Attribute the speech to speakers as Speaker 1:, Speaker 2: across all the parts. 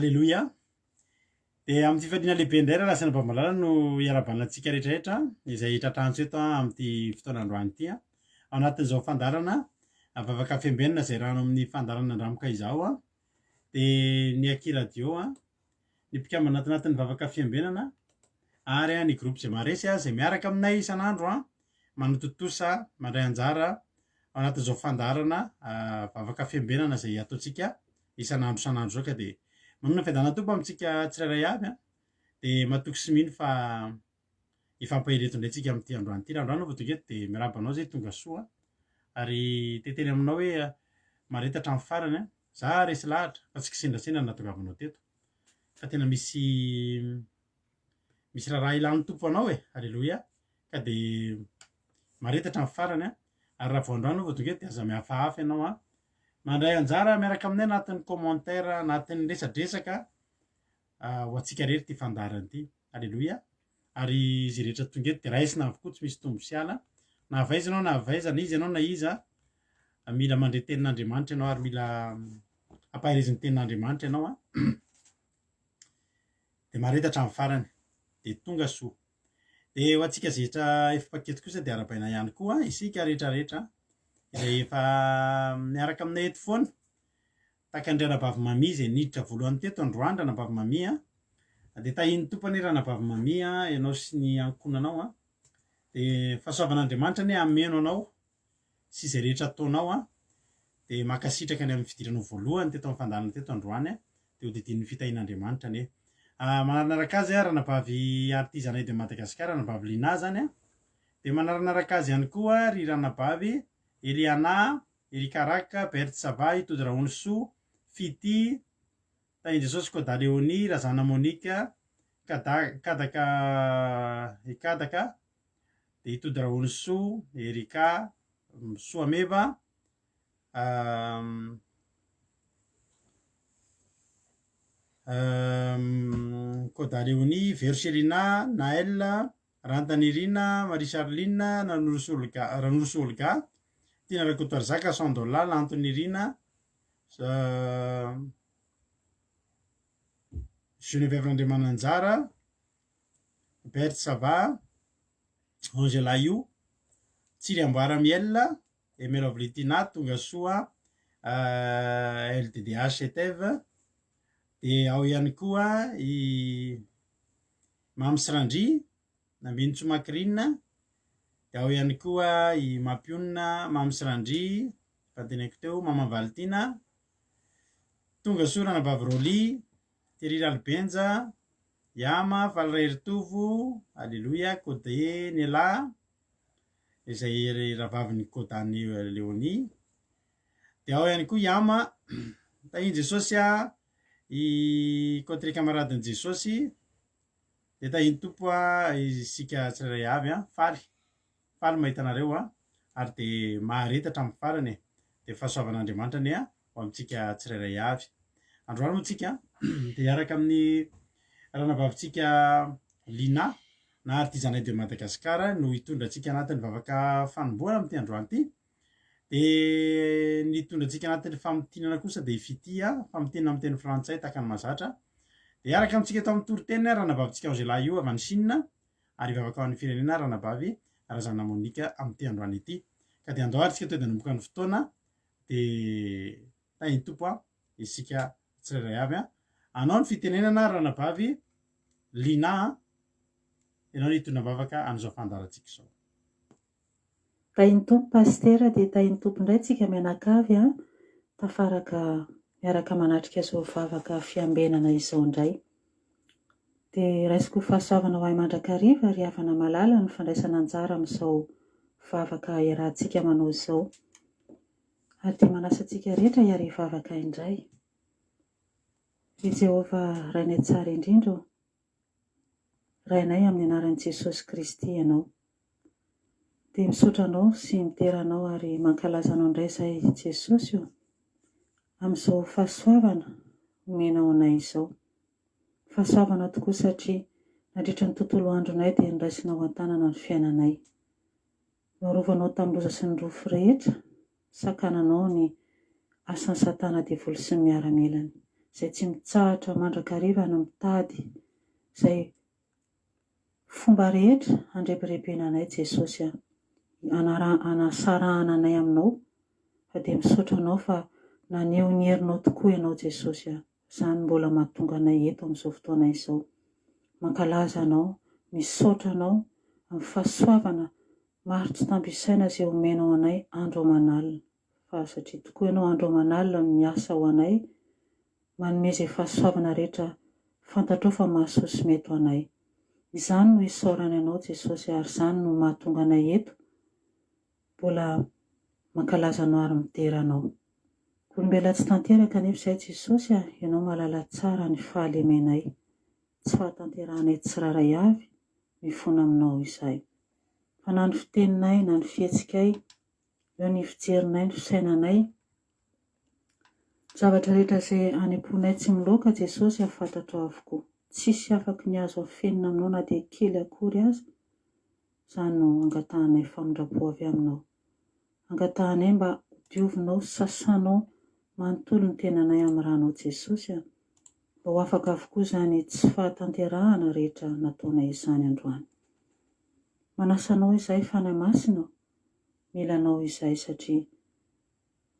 Speaker 1: Alleloia. Dia amin'ny fifaliana lehibe indray raha lasina mpamalala no iarabanantsika rehetrarehetra izay tratrantsika eto amin'ity fotoana androany ity. Ao anatin'izao fandarana vavaka fiambenana izay rano amin'ny fandarana andramoka izao dia ny akiradio ny mpikambana anatin'ny vavaka fiambenana ary ny groupe izay maresy izay miaraka aminay isan'andro manototosa mandray anjara ao anatin'izao fandarana vavaka fiambenana izay ataontsika isan'andro zao ka dia manana fiadana tompo amintsika tsirairay avy dia matoky sy mino fa ifampahireto indray tsika amin'ity androany ity. Androany vao tonga eto dia miraba anao zay tonga soa ary teteny aminao hoe maretatra amin'ny farany za resy lahatra fa tsy kisendrasendra nahatongavanao teto fa tena misy raha ilan'ny tompo anao alleloia ka dia maretatra amin'ny farany ary raha vao androany vao tonga eto dia aza mihafahafa ianao mandray anjara miaraka aminay anatin'ny commentaire anatin'ny resadresaka ho antsika rery ty fandarana ity alleloia ary izy rehetra tonga eto dia raisina avokoa tsy misy tombo sy ala na avaiza ianao na avaiza na izy ianao na iza mila mandray tenin'Andriamanitra ianao ary mila ampahiriziny tenin'Andriamanitra ianao dia maretatra amin'ny farany dia tonga soa. Dia ho antsika zehetra efa paketo kosa dia arabaina ihany koa isika rehetrarehetra izay efa miaraka aminay eto foana tahaka indray ranabavy mami izay niditra voalohany teto androany ranabavy mami dia tahiny tompany ranabavy mami ianao sy ny ankonanao dia fahasoavan'Andriamanitra ny ameno anao sy izay rehetra ataonao dia makasitraka ny amin'ny fidiranao voalohany teto amin'ny fandarana teto androany dia ho didin'ny fitahin'Andriamanitra ny manaranaraka azy ranabavy artizanay de Madagasikara ranabavy Lina zany dia manaranaraka azy ihany koa ry ranabavy Eliana Erikaraka Bertsava Itody Raonisoa Fity Tahin Jesosy Koda Leoni Razana Monika Kadaka dia Itody Raonisoa Erika Soameva Koda Leoni Verselina Naël Rantanirina Marie Charline Ranorosolga Tina Rakotoarzaka Sandola Lantonirina Geneviève Andriamananjara Bert Sava Angela Io Tsiry Amboara Miel Emerov Litina tonga soa LDDH Eteve dia ao ihany koa i Mamsrandry Nambinitso Makrina dia ao ihany koa i Mampionina Mamsrandry fanteneko teo Mama Valtina tonga soa ranabavy Roly Terira Albenja Yama Valray Ritovo alleloia Kode Nela izay rahavaviny Kodany Leoni dia ao ihany koa Yama Tahin Jesosy i kotre kamaradin Jesosy dia tahiny tompo isika tsirairay avy faly mahita anareo ary dia maharetatra amin'ny farany dia fahasoavan'Andriamanitra ny ho amintsika tsirairay avy. Androany moa tsika dia iaraka amin'ny ranabavitsika Lina na artizanay de Madagasikara no hitondra antsika anatin'ny vavaka fanomboana amin'ity androany ity dia nitondratsika anatin'ny famotinana kosa dia Fity famotinana amin'ny teny frantsay tahaka ny mahazatra dia iaraka amintsika eto amin'ny toriteny ranabavitsika Angela io avy any Chine ary vavaka ho an'ny firenena ranabavy Razana Monika amin'ity androany ity ka dia andao aritsika toy dia nanomboka ny fotoana dia tahiny tompo isika tsirairay avy anao ny fitenenana ranabavy Lina ianao nitondra vavaka an'izao fandarantsika izao.
Speaker 2: Tahiny tompo pastera dia tahiny tompo indray tsika mianakavy tafaraka miaraka manatrika izao vavaka fiambenana izao indray. Dia raisiko fahasoavana ho ahy mandrakariva ary havana malala ny fandraisana anjara amin'izao vavaka iarahantsika manao izao ary dia manasa antsika rehetra hiary vavaka indray. I Jehovah rainay tsara indrindra rainay amin'ny anaran'i Jesosy Kristy ianao dia misaotra anao sy miteranao ary mankalaza anao indray izay Jesosy amin'izao fahasoavana omenao anay izao. Fahasoavana tokoa satria nandritra ny tontolo andronay dia niraisinao an-tanana ny fiainanay. Narovanao tamin'ny loza sy ny rofo rehetra sakananao ny asan'ny satana diavoly sy ny miaramelany. izay tsy mitsahatra mandrakariva no mitady izay fomba rehetra handrebirebena anay Jesosy hanasarahana anay aminao, fa dia misaotra anao fa naneho ny herinao tokoa ianao Jesosy. Izany mbola mahatonga anay eto amin'izao fotoana izao. Mankalaza anao, misaotra anao amin'ny fahasoavana maro tsy tampisaina izay omenao anay andro aman'alina, fa satria tokoa ianao andro aman'alina no miasa ho anay, manome izay fahasoavana rehetra fantatrao fa mahasoa sy mety ho anay. Izany no isaorana ianao Jesosy, ary izany no mahatonga anay eto mbola mankalaza anao ary mideranao. Olombelona tsy tanteraka nefa izay Jesosy, ianao mahalala tsara ny fahalemenay, tsy fahatanterahanay tsiraray avy mifono aminao izay. Fa na ny fiteninay na ny fihetsikay, eo ny fijerinay ny fisainanay, zavatra rehetra izay anim-ponay tsy miloaka Jesosy fantatrao avokoa. Tsisy afaky ny azo afenina aminao na dia kely akory aza. Izany no angatahanay famindrapo avy aminao. Angatahanay mba diovinao, sasanao manontolo ny tenanay amin'ny ranao Jesosy, mba ho afaka avokoa izany tsy fahatanterahana rehetra nataonay izany androany. Manasanao izay fanahy masina, milanao izay satria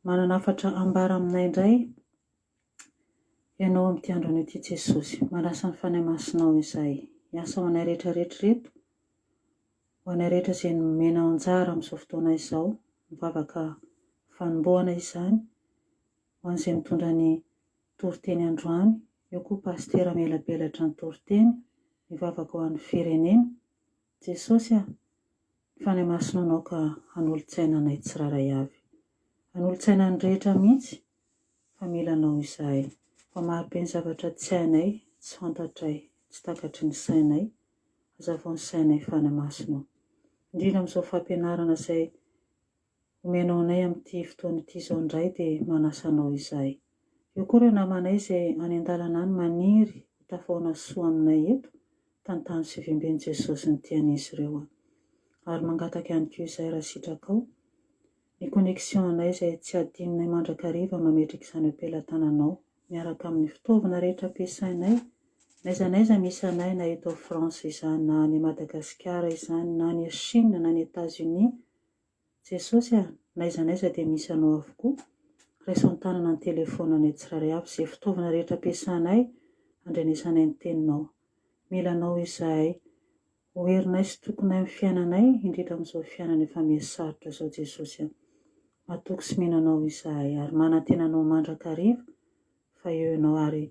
Speaker 2: manana hafatra ambara aminay indray ianao amin'ity andron'io ity Jesosy. Manasa ny fanahy masinao izay hiasa ho anay rehetra rehetra, ho anay rehetra izay nomena anjara amin'izao fotoana izao, mivavaka fanombohana izany ho an'izay mitondra ny toriteny androany, eo koa pastera melabelatra ny toriteny mivavaka ho an'ny firenena. Jesosy, fanahy masinao anao ka hanolo-tsaina anay tsiraray avy, hanolo-tsaina ny rehetra mihitsy, fa milanao izay. Fa marobe ny zavatra tsy hainay, tsy fantatray, tsy takatry ny sainay, hazavao ny sainay fanahy masinao. Indrindra amin'izao fampianarana izay omenao anay amin'ity fotoana ity izao indray dia manasanao izay. Eo koa ireo namanay izay any an-dalana any maniry ho tafahoana soa aminay eto, tantany sy vemben'i Jesosy ny tian'izy ireo. Ary mangataka ihany koa izay raha sitrakao, ny connexion anay izay tsy adinonay mandrakariva mametraka izany eo am-pelantananao, miaraka amin'ny fitaovana rehetra ampiasainay, n'aiza misy anay na eto France izany, na any Madagasikara izany, na any Chine, na any États-Unis. Jesosy, n'aiza dia misy anao avokoa. Raiso an-tanana ny telefonanay tsiraray avy, izay fitaovana rehetra ampiasanay handrenesanay ny teninao. Milanao izay ho herinay sy tokonay amin'ny fiainanay, indrindra amin'izao fiainana efa mihasarotra izao Jesosy. Matoky sy mihinanao izay, ary manantenanao mandrakariva fa eo ianao, ary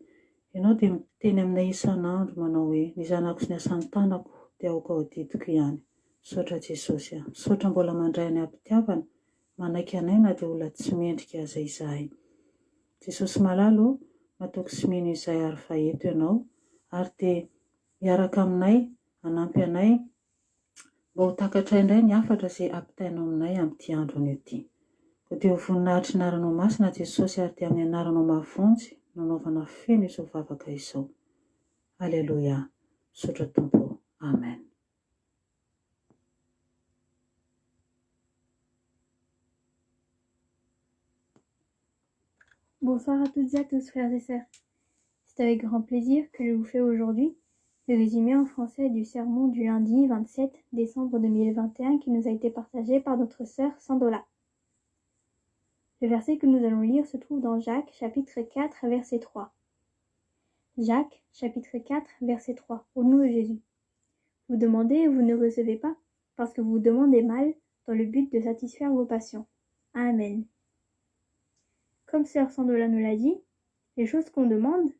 Speaker 2: ianao dia miteny aminay isan'andro manao hoe ny zanako sy ny asan'ny tanako dia aoka ao didiko ihany. Misaotra Jesosy, misaotra mbola mandray anay am-pitiavana, manaiky anay na dia olona tsy mendrika aza izahay. Jesosy malalo, matoky sy mino izay ary fa eto ianao, ary dia miaraka aminay, hanampy anay mba ho takatra indray ny hafatra izay ampitainao aminay amin'ity andron'io ity. Ko dia ho voninahitry ny anaranao masina Jesosy, ary dia amin'ny anaranao mahavonjy nanaovana feno izao vavaka izao. Alleluia. Misaotra Tompo. Amen.
Speaker 3: Bonsoir à toutes et à tous, frères et sœurs. C'est avec grand plaisir que je vous fais aujourd'hui le résumé en français du sermon du lundi 27 décembre 2021 qui nous a été partagé par notre sœur Sandola. Le verset que nous allons lire se trouve dans Jacques, chapitre 4, verset 3. Jacques, chapitre 4, verset 3, au nom de Jésus. Vous demandez et vous ne recevez pas, parce que vous demandez mal, dans le but de satisfaire vos passions. Amen. Comme sœur Sandola nous l'a dit, les choses qu'on demande,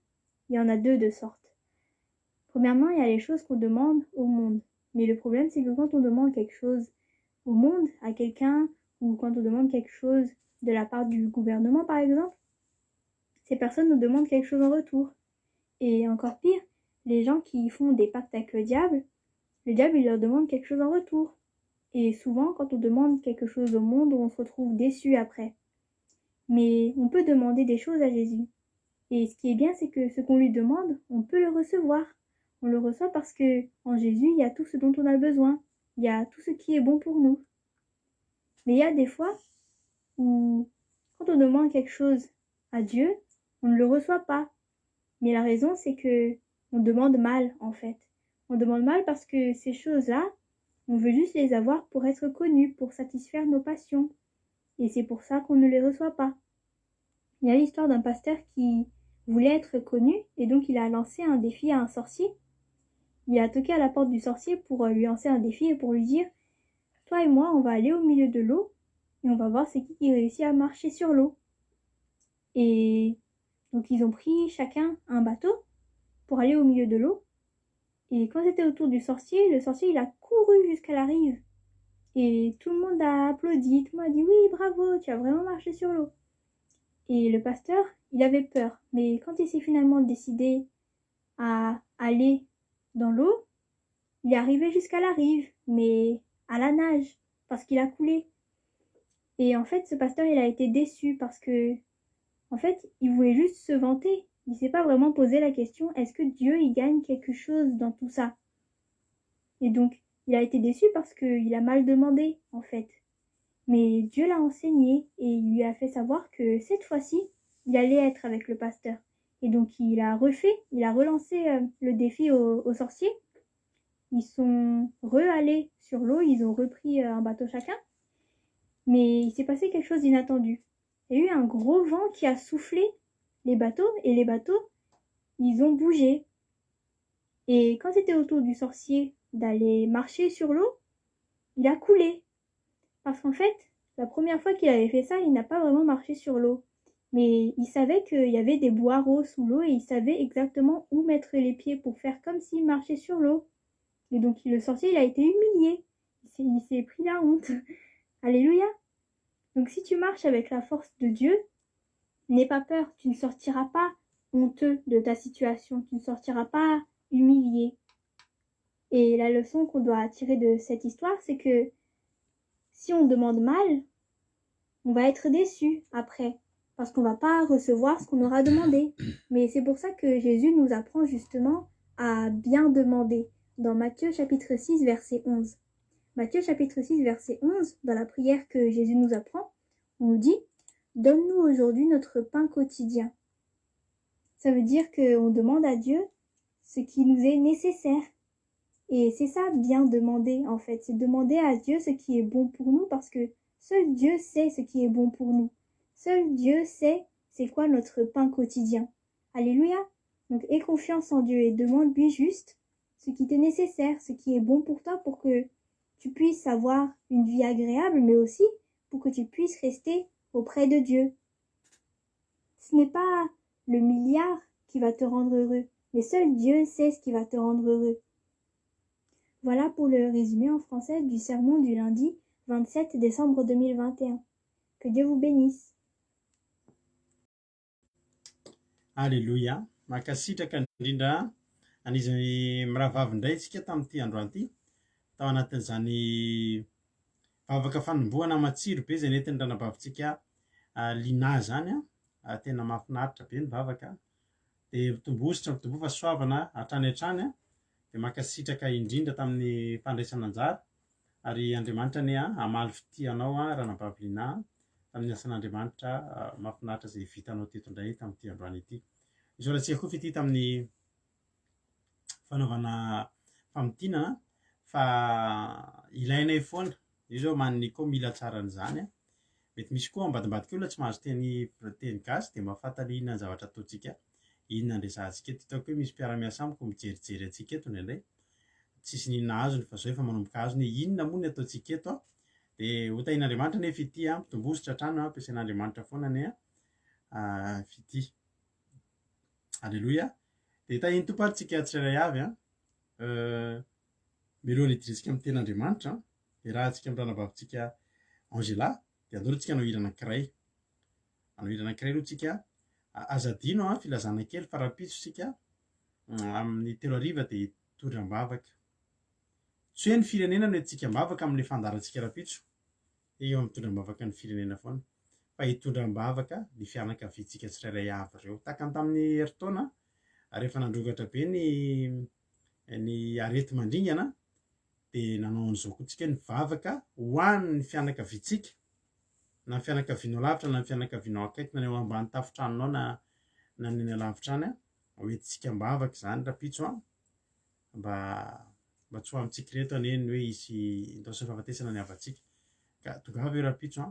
Speaker 3: il y en a deux de sortes. Premièrement, il y a les choses qu'on demande au monde. Mais le problème, c'est que quand on demande quelque chose au monde, à quelqu'un, ou quand on demande quelque chose de la part du gouvernement, par exemple, ces personnes nous demandent quelque chose en retour. Et encore pire, les gens qui font des pactes avec le diable, il leur demande quelque chose en retour. Et souvent, quand on demande quelque chose au monde, on se retrouve déçu après. Mais on peut demander des choses à Jésus. Et ce qui est bien, c'est que ce qu'on lui demande, on peut le recevoir. On le reçoit parce que en Jésus, il y a tout ce dont on a besoin. Il y a tout ce qui est bon pour nous. Mais il y a des fois où, quand on demande quelque chose à Dieu, on ne le reçoit pas. Mais la raison, c'est que on demande mal, en fait. On demande mal parce que ces choses-là, on veut juste les avoir pour être connus, pour satisfaire nos passions. Et c'est pour ça qu'on ne les reçoit pas. Il y a l'histoire d'un pasteur qui voulait être connu et donc il a lancé un défi à un sorcier. Il a toqué à la porte du sorcier pour lui lancer un défi et pour lui dire « Toi et moi, on va aller au milieu de l'eau et on va voir c'est qui réussit à marcher sur l'eau. » Et donc ils ont pris chacun un bateau pour aller au milieu de l'eau. Et quand c'était au tour du sorcier, le sorcier il a couru jusqu'à la rive. Et tout le monde a applaudi, tout le monde a dit « Oui, bravo, tu as vraiment marché sur l'eau. » Et le pasteur, il avait peur. Mais quand il s'est finalement décidé à aller dans l'eau, il est arrivé jusqu'à la rive, mais à la nage, parce qu'il a coulé. Et en fait, ce pasteur, il a été déçu parce que, en fait, il voulait juste se vanter. Il s'est pas vraiment posé la question, est-ce que Dieu, il gagne quelque chose dans tout ça? Et donc, il a été déçu parce qu'il a mal demandé, en fait. Mais Dieu l'a enseigné et il lui a fait savoir que cette fois-ci, il allait être avec le pasteur. Et donc il a relancé le défi aux sorciers. Ils sont re-allés sur l'eau, ils ont repris un bateau chacun. Mais il s'est passé quelque chose d'inattendu. Il y a eu un gros vent qui a soufflé les bateaux et les bateaux, ils ont bougé. Et quand c'était au tour du sorcier d'aller marcher sur l'eau, il a coulé. Parce qu'en fait, la première fois qu'il avait fait ça, il n'a pas vraiment marché sur l'eau. Mais il savait qu'il y avait des boireaux sous l'eau et il savait exactement où mettre les pieds pour faire comme s'il marchait sur l'eau. Et donc le sorcier, il a été humilié. Il s'est pris la honte. Alléluia. Donc si tu marches avec la force de Dieu, n'aie pas peur, tu ne sortiras pas honteux de ta situation, tu ne sortiras pas humilié. Et la leçon qu'on doit tirer de cette histoire, c'est que si on demande mal, on va être déçu après, parce qu'on va pas recevoir ce qu'on aura demandé. Mais c'est pour ça que Jésus nous apprend justement à bien demander. Dans Matthieu chapitre 6, verset 11. Matthieu chapitre 6, verset 11, dans la prière que Jésus nous apprend, on nous dit « Donne-nous aujourd'hui notre pain quotidien ». Ça veut dire qu'on demande à Dieu ce qui nous est nécessaire. Et c'est ça, bien demander en fait. C'est demander à Dieu ce qui est bon pour nous parce que seul Dieu sait ce qui est bon pour nous. Seul Dieu sait c'est quoi notre pain quotidien. Alléluia. Donc aie confiance en Dieu et demande-lui juste ce qui t'est nécessaire, ce qui est bon pour toi pour que tu puisses avoir une vie agréable, mais aussi pour que tu puisses rester auprès de Dieu. Ce n'est pas le milliard qui va te rendre heureux, mais seul Dieu sait ce qui va te rendre heureux. Voilà pour le résumé en français du sermon du lundi 27 décembre 2021. Que Dieu vous bénisse.
Speaker 1: Alléluia. Makasitraka indrindra anisan'ny mirahavavy indray isika tamin'ity androany ity. Tao anatin'izany vavaka fanombohana matsiro be izay nentin'ny ranabavintsika Lina zany tena mahafinaritra be ny vavaka. Dia mitombohositra mitomboha fa soavana hatrany hatrany dia makasitraka indrindra tamin'ny fandraisana anjara ary Andriamanitra ny hamaly fitianao ranabavy Lina tamin'ny asan'Andriamanitra mahafinaritra izay vitanao teto indray tamin'ity androany ity. Isoratsika koa fety tamin'ny fanaovana famotinana fa ilainay foana. Io zao man'ny koa mila tsara n'izany. Mety misy koa ambadimbadika olona tsy mahazo teny gasy dia mahafantatra inona ny zavatra ataontsika, inona ny resahantsika eto. Hitako hoe misy mpiara-miasa amiko mijerijery antsika eto indraindray. Tsisy ninona azony fa zao efa manomboka azony inona moa ny ataontsika eto dia hotain'Andriamanitra nefa ity mitombositra hatrany ampiasain'Andriamanitra foana ny fity. Alléluia. Dia tahiny tompo ary tsika tsirairay avy miloha hidresika amin'ny ten'Andriamanitra dia raha antsika amin'ny ranabavintsika Angela dia andorotsika hanao hira anankiray. Hanao hira anankiray aloha tsika azadino filazana kely farapitso sika amin'ny 3:00 dia hitondra-bavaka. Tsy hoe ny firenena no entintsika mivavaka amin'ilay fandarantsika rapitso. Eo amin'ny hitondra-bavaka ny firenena foana. Fa hitondra-bavaka ny fianakaviantsika tsirairay avy ireo. Takany tamin'ny heritaona rehefa nandrogatra be ny arety mandringana dia nanao an'izao koa tsika ny vavaka ho an'ny fianakaviantsika. Na ny fianakavianao lavitra na ny fianakavianao akaiky na ny eo ambany tafotranonao na ny eny lavitra any hoentsika mbavaka zany rapitso a mba tsy ho amintsika reto aneny hoe isy indao fahafatesana ny avatsika ka tonga avy eo rapitso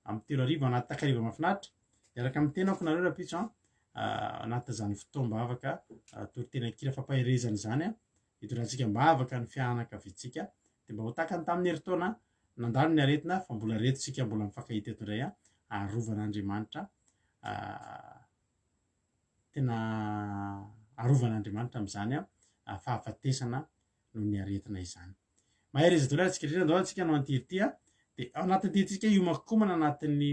Speaker 1: amin'ny 3 anaty takariva mahafinaritra miaraka amin'ny tenako nareo rapitso anaty zany fotoam-bavaka toritena kira fampaherezana zany hitorantsika mbavaka ny fianakaviantsika de mba ho takany tamin'ny heritaona nandalo ny aretina fa mbola retosika mbola mifankahita eto indray arovan'Andriamanitra tena arovan'Andriamanitra amin'izany fahafatesana noho ny aretina izany. Mahay reza dolay tsika indrindra andao antsika no antirity de anatin'ny diantsika iomakomana anatin'ny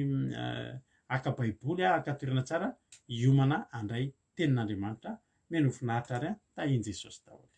Speaker 1: aka-baiboly aka-toerana tsara iomana andray tenin'Andriamanitra meno finaritra ary tahin Jesosy daholo.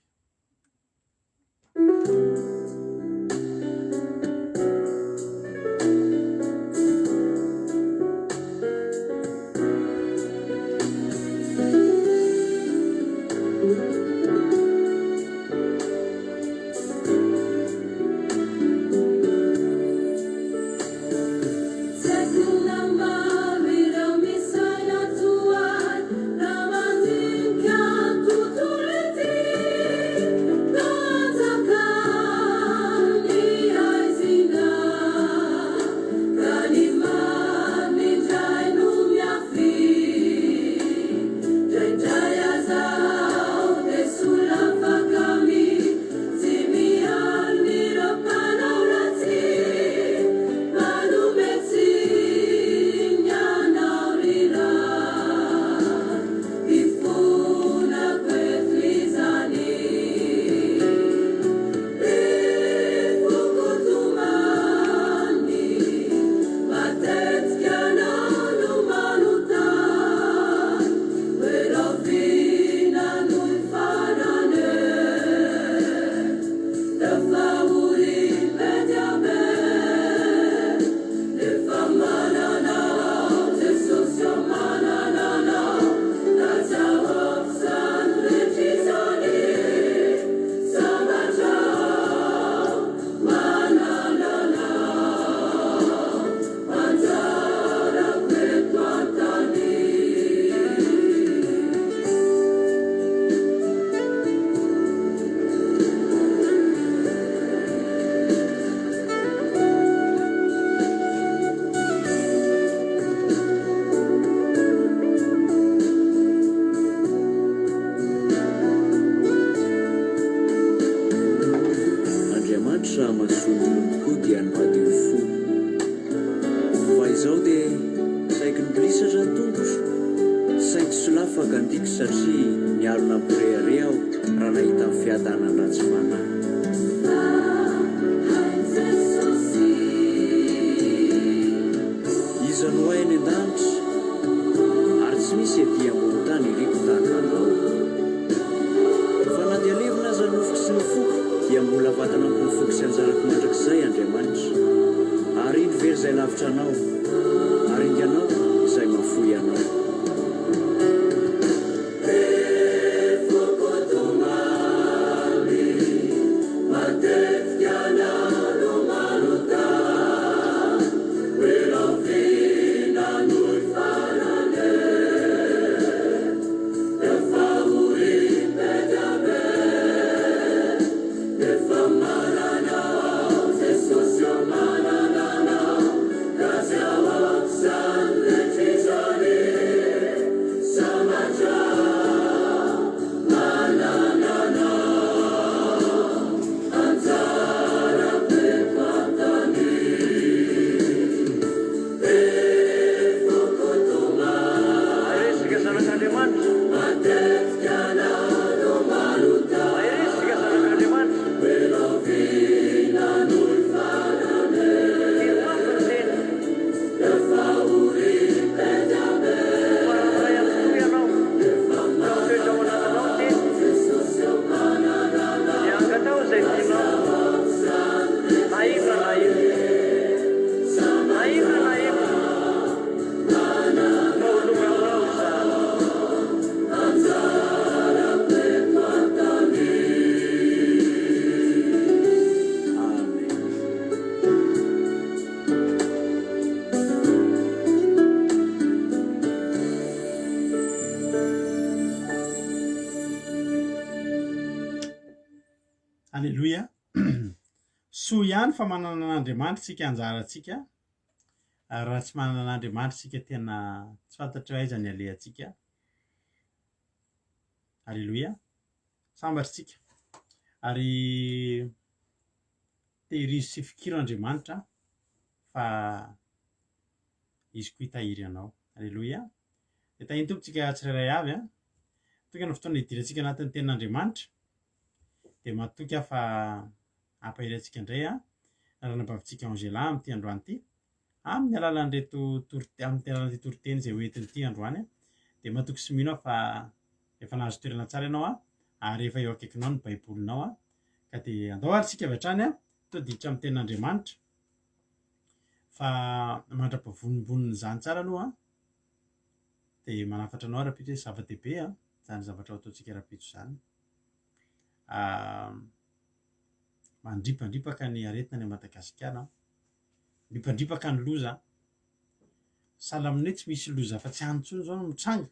Speaker 4: Gracias.
Speaker 1: soa ihany fa manana an'Andriamanitra tsika anjarantsika ary raha tsy manana an'Andriamanitra tsika tena tsy fantatra hoe aiza ny alehantsika. Alleloia, sambatritsika ary tehirizy sy fikiro Andriamanitra fa izy koa hitahiry anao. Alleloia, dia tahiny tompontsika tsirairay avy a toka ny fotoana hidirantsika anatin'ny tenin'Andriamanitra dia matoky aho fa ampahirantsika indray a ranabavitsika Angela amin'ity androany ity amin'ny alalan'ireto amin'ny alalan'ity toriteny izay hoentin'ity androany a dia matoky sy mino aho fa efa nahazo toerana tsara ianao a ary efa eo akaikinao ny baibolinao a ka dia andao ary sika avy hatrany a todiditra amin'ny tenin'Andriamanitra fa mandrapavonimboniny izany tsara aloha dia manafatra anao raha-pitso hoe zava-dehibe a izany zavatra ho ataontsika raha-pitso izany. Mandripandripaka ny aretina ny Madagasikara, mandripandripaka ny loza. Sahala amin'ny hoe tsy misy loza fa tsy antsony zao no mitranga.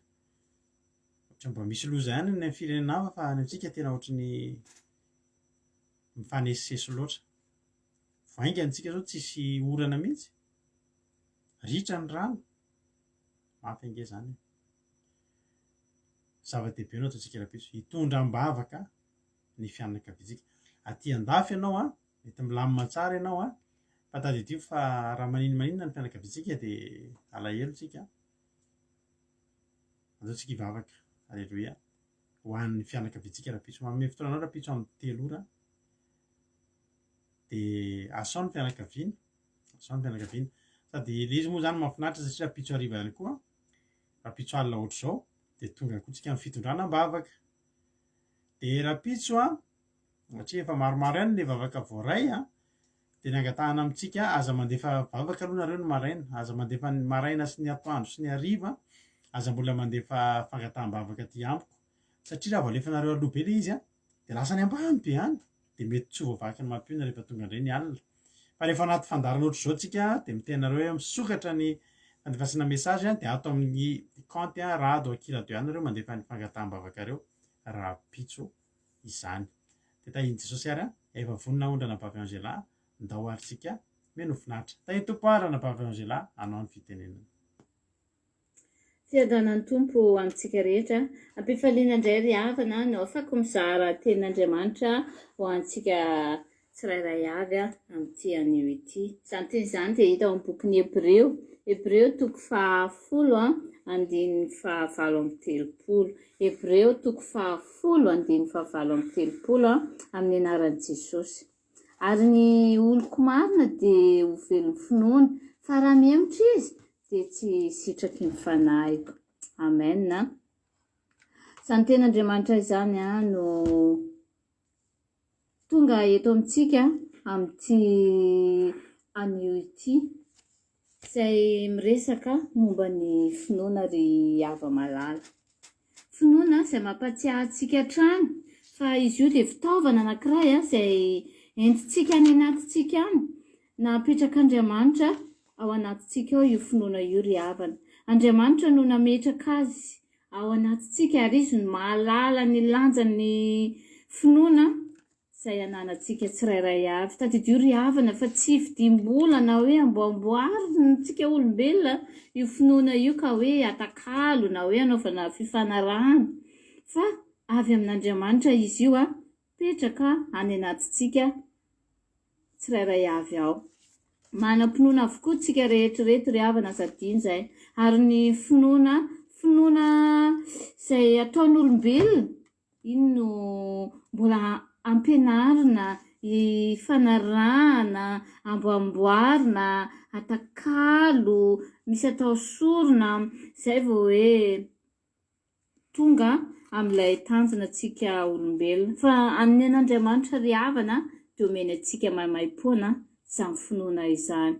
Speaker 1: Ohatra mba misy loza ihany ny firenena hafa fa ny antsika tena ohatran'ny mifanesisesy loatra. Vaingany antsika zao tsisy orana mihitsy, ritra ny rano, mafy ange zany. Zava-dehibe no ataontsika raha-pitso, hitondra ambavaka ny fianakaviantsika. Aty andafy ianao a, mety milamina tsara ianao a, fa tadidio fa raha maninona ny fianakaviantsika dia alahelo tsika. Ataontsika hivavaka. Alleluia. Ho an'ny fianakaviantsika raha-pitso. Manome fotoana anao raha-pitso amin'ny 3 ora. Dia asao ny fianakaviana, asao ny fianakaviana. Sady ilay izy moa zany mahafinaritra satria raha-pitso hariva ihany koa, raha-pitso alina ohatr'izao dia tonga koa tsika amin'ny fitondrana ambavaka. Dia raha-pitso a, satria efa maromaro ihany ilay vavaka voaray a, dia ny angatahana amintsika aza mandefa vavaka aloha nareo ny maraina, aza mandefa ny maraina sy ny atoandro sy ny hariva, aza mbola mandefa fangataham-bavaka aty amiko satria raha vao alefanareo aloha be ilay izy a dia lasa ny ambany be any dia mety tsy ho voavaky ny mampiona rehefa tonga indray ny alina. Fa rehefa anaty fandarana ohatr'izao tsika dia miteny nareo hoe misokatra ny fandefasana mesazy dia ato amin'ny compte radio akiradio ihany nareo mandefa ny fangataham-bavaka reo raha-pitso izany. Dia tahiny Jesosy ary efa vonona ondrana Bavy Angela ndao ary tsika meno finaritra. Tahiny tompo ary Bavy Angela anao ny fitenenana.
Speaker 4: Fiadanan'ny tompo amintsika rehetra, ampifaliana indray ry havana no afaka mizara tenin'Andriamanitra ho antsika tsirairay avy amin'ity anio ity. Izany teny izany dia hita ao amin'ny bokin'ny Hebreo, Hebreo 10:7-30, Hebreo 10:7-30 amin'ny anaran'i Jesosy. Ary ny oloko marina dia ho velon'ny finoana, fa raha mihemotra izy dia tsy sitraky ny fanahiko. Amen. Izany tenin'Andriamanitra izany no tonga eto amintsika amin'ity anio ity izay miresaka momba ny finoana ry hava-malala. Finoana izay mampatsiahy antsika hatrany fa izy io dia fitaovana anankiray izay entintsika any anatintsika any na apetrak'Andriamanitra ao anatintsika ao io finoana io ry havana. Andriamanitra no nametraka azy ao anatintsika ary izy no mahalala ny lanjan'ny finoana izay ananantsika tsirairay avy. Tadidio ry havana fa tsy vidim-bolana hoe amboamboarintsika olombelona io finoana io ka hoe atakalo na hoe anaovana fifanarahana, fa avy amin'Andriamanitra izy io petraka any anatintsika tsirairay avy ao. Manam-pinoana avokoa tsika rehetrarehetra ry havana zadiny izay. Ary ny finoana izay ataon'olombelona iny no mbola ampianarina, hifanarahana, amboamboarina, atakalo, misy atao sorona, izay vao hoe tonga amin'ilay tanjona antsika olombelona. Fa amin'ny an'Andriamanitra ry havana dia omeny antsika maimai-poana izany finoana izany.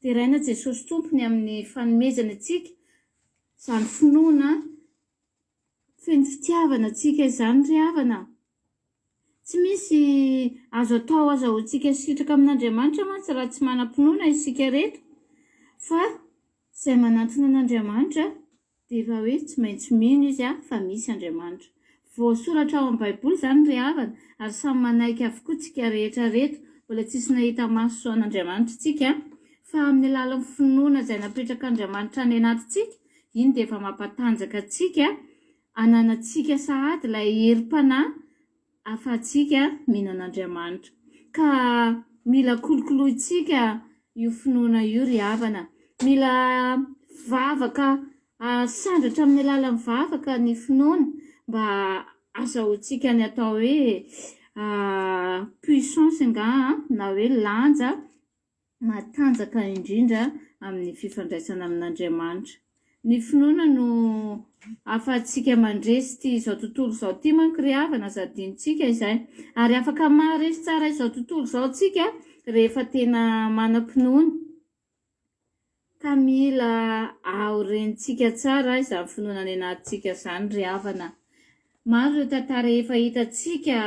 Speaker 4: Dia raina Jesosy tompony amin'ny fanomezana antsika izany finoana feno fitiavana antsika izany ry havana. Tsy misy azo atao aza ho antsika sitraka amin'Andriamanitra mantsy raha tsy manam-pinoana isika rehetra, fa izay manantona an'Andriamanitra dia efa hoe tsy maintsy mino izy fa misy Andriamanitra. Voasoratra ao amin'ny Baiboly izany ry havana ary samy manaiky avokoa tsika rehetrarehetra mbola tsisy nahita maso soan'Andriamanitra tsika fa amin'ny alalan'ny finoana izay napetrak'Andriamanitra any anatintsika iny dia efa mampatanjaka atsika ananantsika sahady ilay herim-panahy ahafahantsika mihinan'Andriamanitra ka mila kolokolointsika io finoana io ry havana, mila vavaka sandratra amin'ny alalan'ny vavaka ny finoana mba azahoantsika ny atao hoe puissance nga na hoe lanja matanjaka indrindra amin'ny fifandraisana amin'Andriamanitra. Ny finoana no ahafahantsika mandresy ty izao tontolo izao ty manko ry havana zadintsika izay, ary afaka maharesy tsara izao tontolo izao tsika rehefa tena manam-pinoana ka mila aorentsika tsara izany finoana any anatintsika izany ry havana. Maro ireo tantara efa hitantsika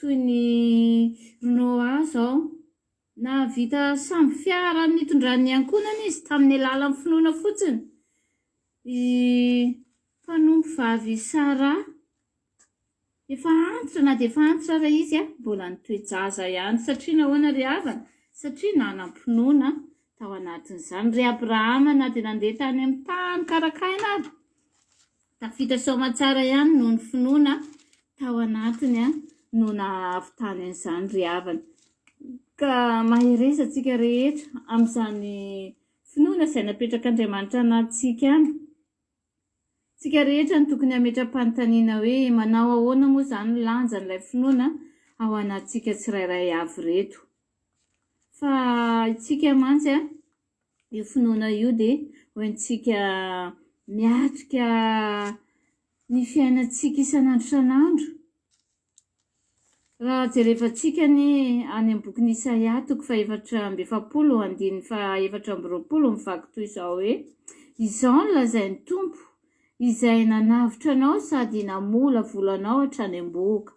Speaker 4: toy ny Noa zao na vita samby fiara nitondran'ny ankonany izy tamin'ny alalan'ny finoana fotsiny. Mpanompo vavy Sara efa antitra na dia efa antitra raha izy mbola nitoejaza ihany satria nahoana ry havana, satria nanam-pinoana tao anatin'izany. Ry Abrahama na dia nandeha tany amin'ny tany karakaina ary tafita soamantsara ihany noho ny finoana tao anatiny no nahavitany an'izany ry havana. Ka mahereza antsika rehetra amin'izany finoana izay napetrak'Andriamanitra anatintsika any. Tsika rehetra no tokony hametra-panontaniana hoe manao ahoana moa izany lanjan'ilay finoana ao anatintsika tsirairay avy reto. Fa itsika mantsy io finoana io dia hoentsika miatrika ny fiainantsika isan'andro isan'andro. Raha jerevantsika ny any am-bokin'i Isaia toko 4:7-20 mivaky toy izao hoe: izao no lazain'ny Tompo izay nanavitra anao sady namola volanao hatrany am-boka.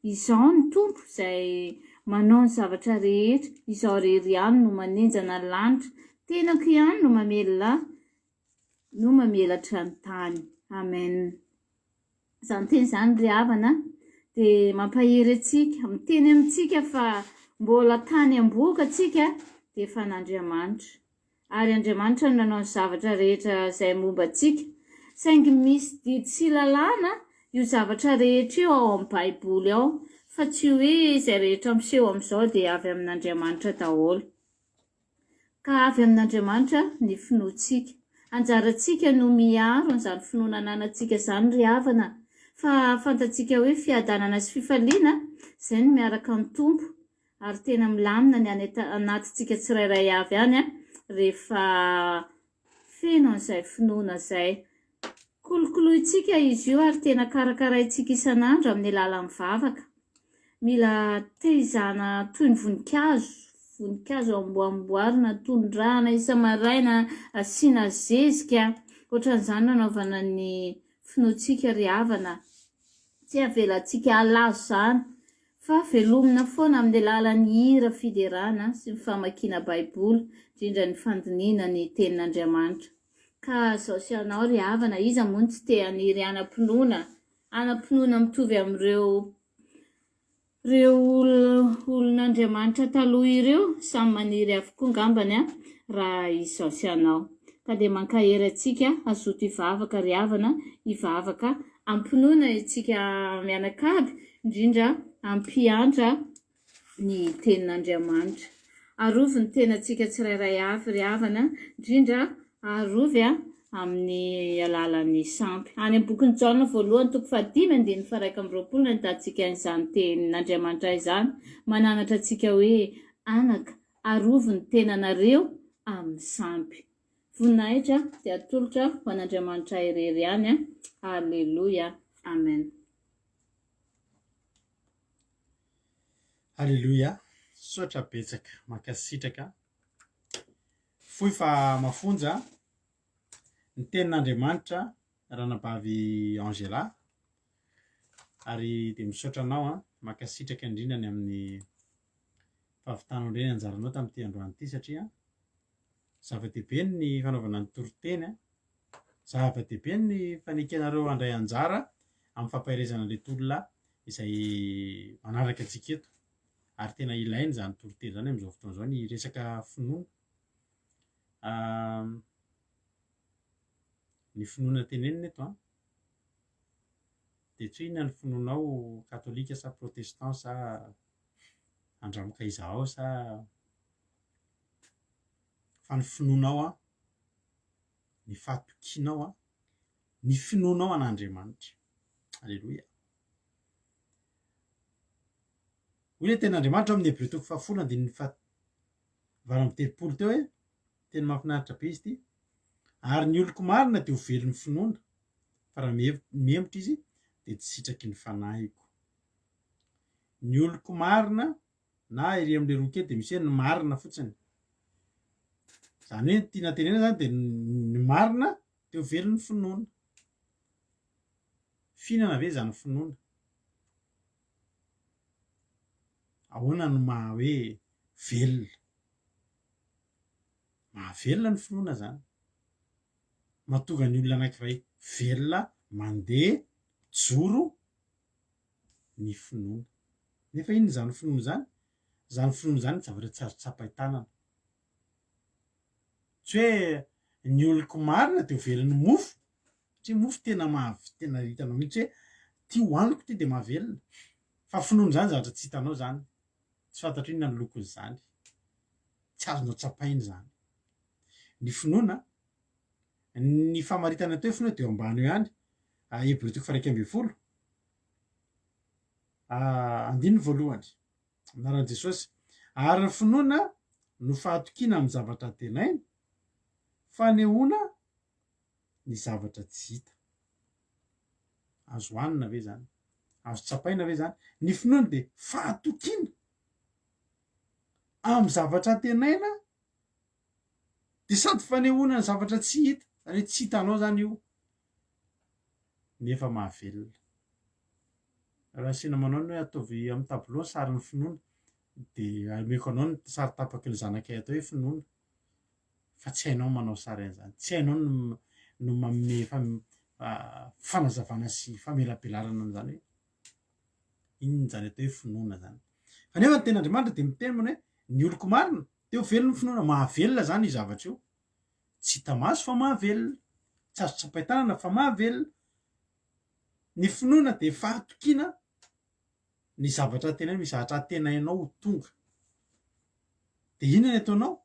Speaker 4: Izao ny Tompo izay manao ny zavatra rehetra, izao rery ihany no manenjana ny lanitra, tenako ihany no mamelatra ny tany. Amen. Izany teny izany ry havana dia mampahery antsika, miteny amintsika fa mbola tany am-boka atsika dia efa n'Andriamanitra. Ary Andriamanitra no nanao ny zavatra rehetra izay momba antsika. Saingy misy didy sy lalàna io zavatra rehetra io ao amin'ny Baiboly ao, fa tsy hoe izay rehetra miseho amin'izao dia avy amin'Andriamanitra daholo. Ka avy amin'Andriamanitra ny finoantsika. Anjarantsika no miaro an'izany finoana ananantsika izany ry havana. Fa fantatsika hoe fiadanana sy fifaliana izay no miaraka amin'ny Tompo ary tena milamina ny anatintsika tsirairay avy any rehefa feno an'izay finoana izay. Kolokolointsika izy io ary tena karakaraintsika isan'andro amin'ny alalan'ny vavaka. Mila teizana toy ny voninkazo amboarina, tondrahana isa-maraina, asiana zezika. Ohatran'izany nanaovana ny finoantsika ry havana. Tsy avelantsika halazo izany fa velomina foana amin'ny alalan'ny hira fiderana sy ny famakiana Baiboly, indrindra ny fandiniana ny tenin'Andriamanitra. Ka izao sy anao ry havana, iza moa tsy te haniry anam-pinoana mitovy amin'ireo olon'Andriamanitra taloha ireo, samy maniry avokoa ngambany raha izao sy anao. Ka dia mankahery antsika hazoto hivavaka ry havana, hivavaka ampinoana antsika mianakavy, indrindra ampiandra ny tenin'Andriamanitra. Arovy ny tenantsika tsirairay avy ry havana, indrindra arovy amin'ny alalan'ny sampy. Any amin'ny bokin'ny Jaona voalohany toko 5:1-20 ahitantsika izany tenin'Andriamanitra izany, mananatra antsika hoe anaka, arovy ny tenanareo amin'ny sampy. Voninahitra dia atolotra ho an'Andriamanitra irery ihany. Alleluia. Amen.
Speaker 1: Alleluia. Sotra betsaka, mankasitraka. Foy fa mafonja ny tenin'Andriamanitra ranabavy Angela. Ary dia misaotra anao mankasitraka indrindra ny amin'ny fahavitanao indray ny anjaranao tamin'ity androany ity satria zava-dehibe ny fanaovana ny toriteny, zava-dehibe ny fanekenareo handray anjara amin'ny fampaherezana ilay olona izay manaraka antsika eto. ary tena ilainy zany toroteny zany am'izao fotoana zao ny resaka finoana. Ny finoana tenenina eto de tsy inona ny finoanao katolika sa protestant sa andramoka izao sa fa ny finoanao ny fahatokianao ny finoanao an'Andriamanitra. Alleloia. Hoy le ten'Andriamanitra amin'ny Hébreux 10:20 teo hoe tena mahafinaritra be izy ity. Ary ny oloko marina dia ho velon'ny finoana, fa raha mihemotra izy dia tsy sitraky ny fanahiko. Ny oloko marina na ery amin'ilay roa kely dia misy hoe ny marina fotsiny. Zany hoe tiana tenena zany dia ny marina dia ho velon'ny finoana. Fihinana ve zany finoana? Ahoana no maha hoe velona? Mahavelona ny finoana zany. Mahatonga ny olona anankiray velona mandeha joro ny finoana. Nefa inona zany finoana zany? Zany finoana zany zavatra tsy azo tsapahi-tanana. Tsy hoe ny oloko marina dia ho velon'ny mofo, satria mofo tena tena hitanao mihitsy hoe ty hoaniko ty dia mahavelona. Fa finoana zany zavatra tsy hitanao zany. Tsy fantatra inona ny lokon'izany. Tsy azonao tsapaina zany. Ny finoana, ny famaritana teo finoana dia eo ambany eo ihany. Hébreux 1:20. Andininy voalohany. Anaran'i Jesosy. Ary ny finoana no fahatokiana amin'ny zavatra tenaina, fanehoana ny zavatra tsy hita. Azo hoanina ve zany? Azo tsapaina ve zany? Ny finoana dia fahatokiana amin'ny zavatra tenaina dia sady fanehoana ny zavatra tsy hita. Zany hoe tsy hitanao zany io, nefa mahavelona. Raha asiana manao ny hoe ataovy amin'ny tableau sarin'ny finoana dia ameko anao ny sary tapaky ny zanakay atao hoe finoana. Fa tsy hainao manao sary an'izany. Tsy hainao no manome fanazavana sy famelabelarana an'izany hoe inona zany atao hoe finoana zany. Fa nefa ny ten'Andriamanitra dia miteny mana hoe ny oloko marina dia ho velon'ny finoana. Mahavelona zany io zavatra io. Tsy hita maso fa mahavelona. Tsy azo tsapahi-tanana fa mahavelona. Ny finoana dia fahatokiana ny zavatra tenaina, ny zavatra tenainao ho tonga. Dia inona ny ataonao?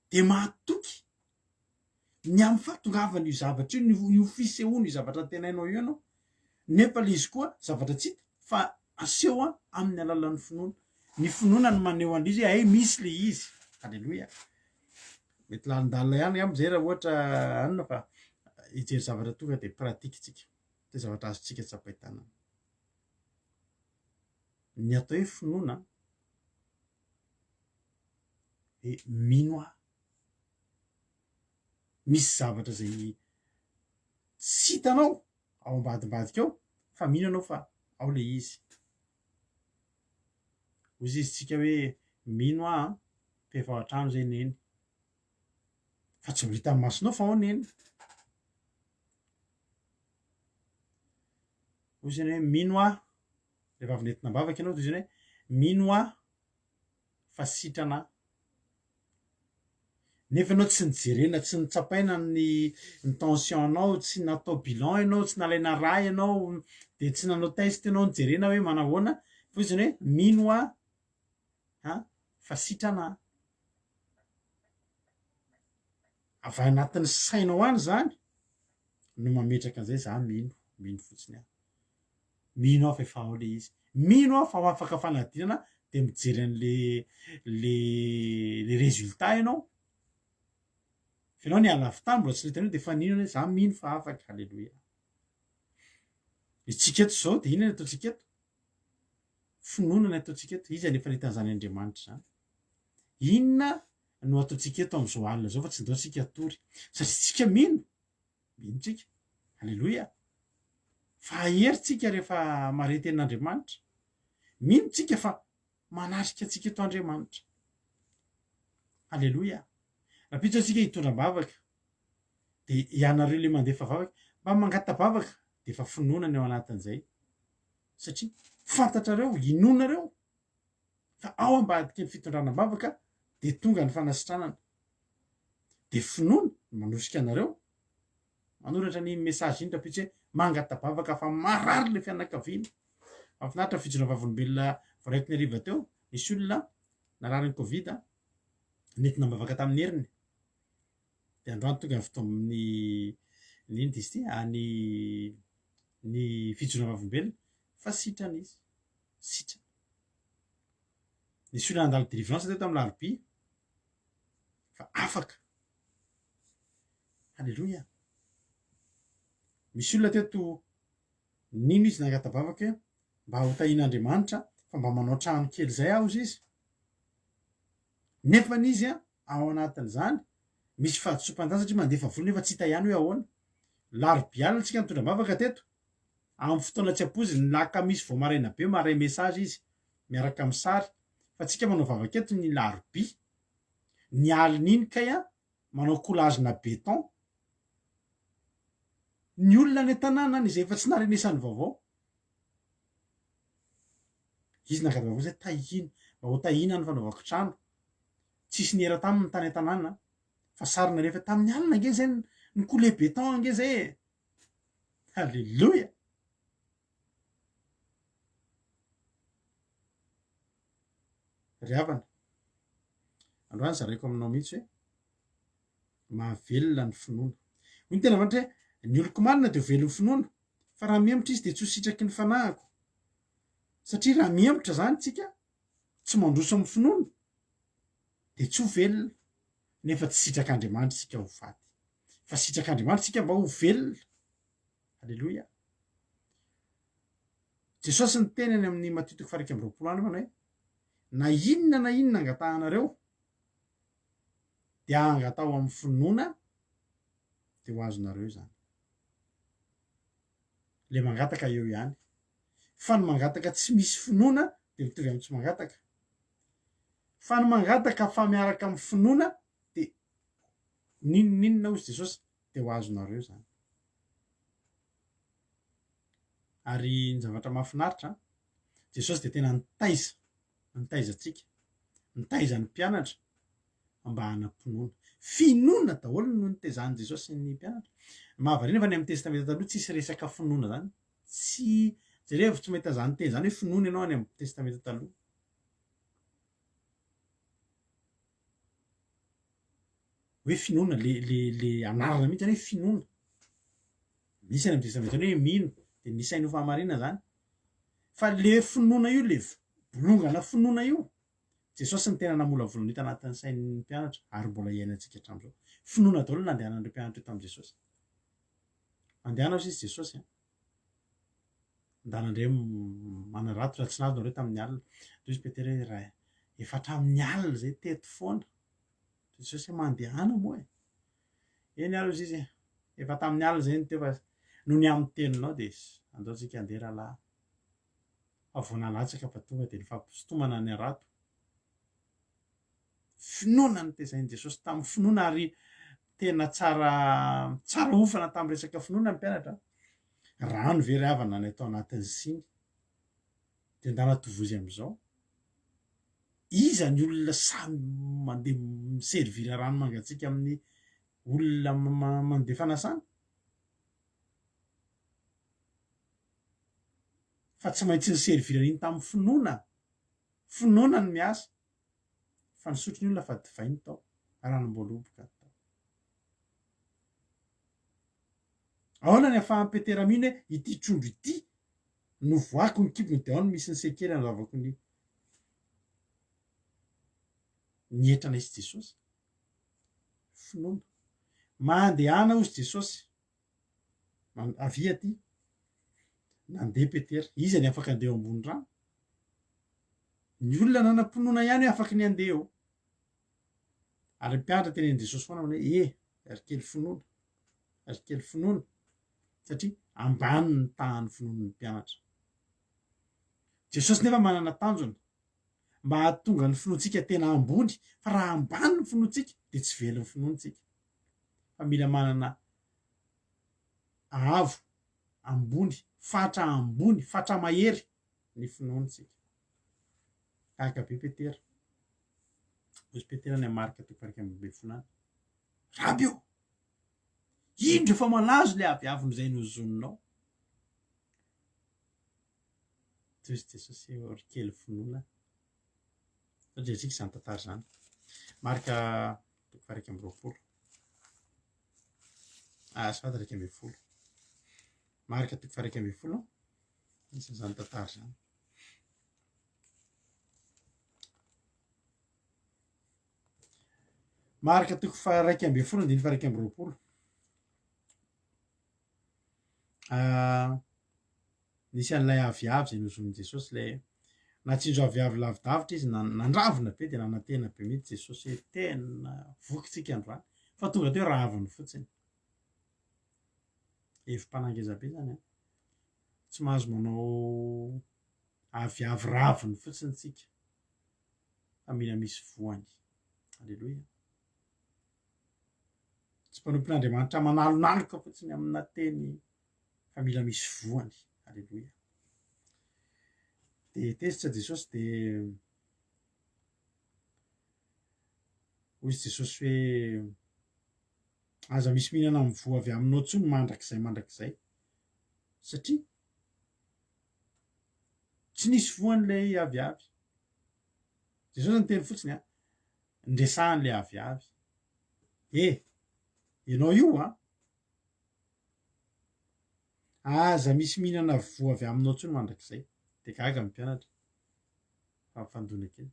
Speaker 1: Dia mahatoky ny amin'ny fahatongavan'io zavatra io, io fisehoana io zavatra tenainao io ianao. Nefa le izy koa zavatra tsy hita fa aseho amin'ny alalan'ny finoana. Ny finoana no maneho an'izy hoe ay misy le izy. Alleloia. Mety lalindalina ihany amin'izay raha ohatra anona fa hijery zavatra tonga dia pratika tsika. Dia zavatra azontsika tsapahi-tanana. Ny atao hoe finoana hoe mino aho. Misy zavatra izay tsy hitanao ao ambadimbadika ao fa mino anao fa ao le izy. Hoy izy hoe mino aho mpefa ao an-trano izay neny. Fa tsy mbola hitan'ny masonao fa ao neny. Hoy izy hoe mino aho rehefa avy nentina ambavaka ianao dia izy hoe mino aho fa sitrana. Nefa ianao tsy nijerena, tsy nitsapaina ny tension-nao, tsy natao bilan ianao, tsy nalaina rà ianao, dia tsy nanao test ianao nijerena hoe manahoana. Fa izy hoe mino aho fa sitrana. Avy anatin'ny sainao any zany no mametraka an'izay za mino fotsiny aho. Mino aho fa efa ao le izy. Mino aho fa ho afaka fanadinana dia mijery an'le résultat ianao. Fa ianao ny alavy tany mbola tsy leta an'io dia efa ninona hoe za mino fa afaka. Alleloia. Itsika eto izao dia inona ny ataontsika eto? Finoana ny ataontsika eto. Iza ny efa nahitany zany Andriamanitra zany. Inona no ataontsika eto amin'izao alina izao fa tsy ndao tsika tory. Satria tsika mino tsika. Alleloia. Fa aherintsika rehefa mahare tenin'Andriamanitra. Mino tsika fa manatrika antsika eto Andriamanitra. Alleloia. Rapitso antsika hitondram-bavaka dia ianareo ilay mandefa vavaka mba mangata-bavaka dia efa finoana ny ao anatin'izay. Satria fantatrareo, inonareo fa ao ambadika ny fitondranam-bavaka de tonga ny fanasitranana de finoana manosika anareo manoratra ny message iny tapitsy hoe mangatabavaka fa marary le fianakaviana mafinaritra fijona vavolombelona voaraiko ny ariva teo nisy olona narary ny covid nentina mivavaka tamin'ny heriny de androany tonga ny fotoa amin'ny niny dizy ty ny fijona vavolombelona fa sitrana izy sitra nisy olona nandalo délivrance teto amin'ny larobia fa afaka halleloia misy olona teto nino izy nangatabavaka mba hotahin'Andriamanitra fa mba manao trano kely zay aho izy nefa n'izy ao anatin'izany misy fahadisom-panjana satria mandefa vola nefa tsy hita ihany hoe ahoana larobialina tsika nitondram-bavaka teto amin'ny fotoana tsy ampozy ny laka misy vao maraina be maray message izy miaraka amin'ny sary fa tsika manao vavaketo ny larobia ny alin'iny kay manao coulagena béton ny olona ny tanàna ny izay efa tsy narenesany vaovao izy nangatavao zay tahina mba ho tahina ny fanaovako trano tsisy niera taminy tany an-tanàna fa sarina rehefa tamin'ny alina nge zay ny coulé béton nge zay halleloia ry havana androany zaraiko aminao mihitsy hoe mahavelona ny finoana hoy ny tena vantry hoe ny oloko marina de velon'ny finoana fa raha mihemotra izy de tsy ho sitraky ny fanahiko satria raha mihemotra zany tsika tsy mandroso amin'ny finoana de tsy ho velona nefa tsy sitrak'Andriamanitra tsika ho faty fa sitrak'Andriamanitra tsika mba ho velona halleloia Jesosy ny tenany amin'ny Matthieu 7:20 any manao hoe na inona angatahanareo dia angatao amin'ny finoana de ho azonareo zany le mangataka eo ihany fa ny mangataka tsy misy finoana de mitovy amin'ny tsy mangataka fa ny mangataka fa miaraka amin'ny finoana de ninona hozy Jesosy de ho azonareo zany ary ny zavatra mahafinaritra Jesosy de tena nitaizatsika nitaiza ny mpianatra mba hanam-pinoana finoana daholo no nitezany Jesosy ny mpianatra mahavariana fa ny amin'ny testamenta taloha tsisy resaka finoana zany tsy jereo tsy mahita zany teny zany hoe finoana ianao any amin'ny testamenta taloha hoe finoana le anarana mihitsy zany hoe finoana misy any amin'ny testamenta hoe mino de nisainy ho fahamarinana zany fa le finoana io le bolongana finoana io Jesosy ny tena namolavola hita anatin'ny sain'ny mpianatra ary mbola iainantsika hatramin'izao finoana daholo nandehanan'ireo mpianatra eto amin'i Jesosy andehana izy Jesosy ndanandre manarato raha tsy nazo nareo tamin'ny alina toy izy Petera hoe raha efa hatramin'ny alina zay teto foana Jesosy mandehana moa eny alo izy efa tamin'ny alina zay ny teo fa no ny amin'ny teninao de andaotsika andeha rahalahy avoanalatsaka fa tonga de nifampisintomana ny arato finoana ny tezainy Jesosy tamin'ny finoana ary tena tsara ofana tamin'ny resaka finoana ny mpianatra rano very havana ny atao anatin'ny siny de ndanatovozy am'izao iza ny olona samy mandeha miservira rano mangatsika amin'ny olona mandeha fanasana fa tsy maintsy ny servira iny tamin'ny finoana ny miasa fa nisotro ny olona fa divainy tao ranom-boaloboka tao ahoana ny ahafahan'ny Petera mihiny hoe ity trondro ity no voako ny kibony de ao no misy ny sekely anazavako ny nietrana izy Jesosy finoana mandehana ozy Jesosy avia ty nandeha Petera izy ny afaka andeha ambony rano ny olona nanam-pinoana ihany hoe afaka ny andeha eo ary mpianatra tenen'i Jesosy foana hoe ary kely finoana satria ambany ny tahan'ny finoana ny mpianatra Jesosy nefa manana tanjona mba hahatonga ny finoantsika tena ambony fa raha ambany ny finoantsika de tsy velon'ny finoantsika fa mila manana avo ambony fatra mahery ny finoantsika Tahaka be Petera. Ozy Petera ny marika toko faharaiky amby roapolo folo any. Rabio! Indro efa malazo le aviaviny izay nozoninao. Toy izy Jesosy orikely finoana. Satria antsika izany tantara izany. Marika toko faharaiky amby roapolo. Azafady raiky amby folo. Marika toko faharaiky amby folo. Isan'izany tantara izany. Marika toko faharaiky amby folo andiny faharaiky amby roapolo. Nisy an'ilay aviavy izay nozonin'i Jesosy ilay natsinjo aviavy lavidavitra izy nandravina be dia nanantena be mihitsy Jesosy hoe tena vokintsika androany fa tonga teo raviny fotsiny. Evi-panangeza be zany a. Tsy mahazo manao aviavy raviny fotsiny tsika fa mila misy voany. Alleloia. Tsy mpanompon'Andriamanitra manalonaloka fotsiny amina teny fa mila misy voany. Alleloia. Dia tezitra Jesosy dia hoy izy Jesosy hoe aza misy mihinana amin'ny voa avy aminao tsony mandrakizay. Satria tsy nisy voan'ilay aviavy. Jesosy ny teny fotsiny a, ndresahan'ilay aviavy. Ianao io aza misy mihinana voa avy aminao tsony mandrakizay. Dia gaga ny mpianatra fa mifandona kely.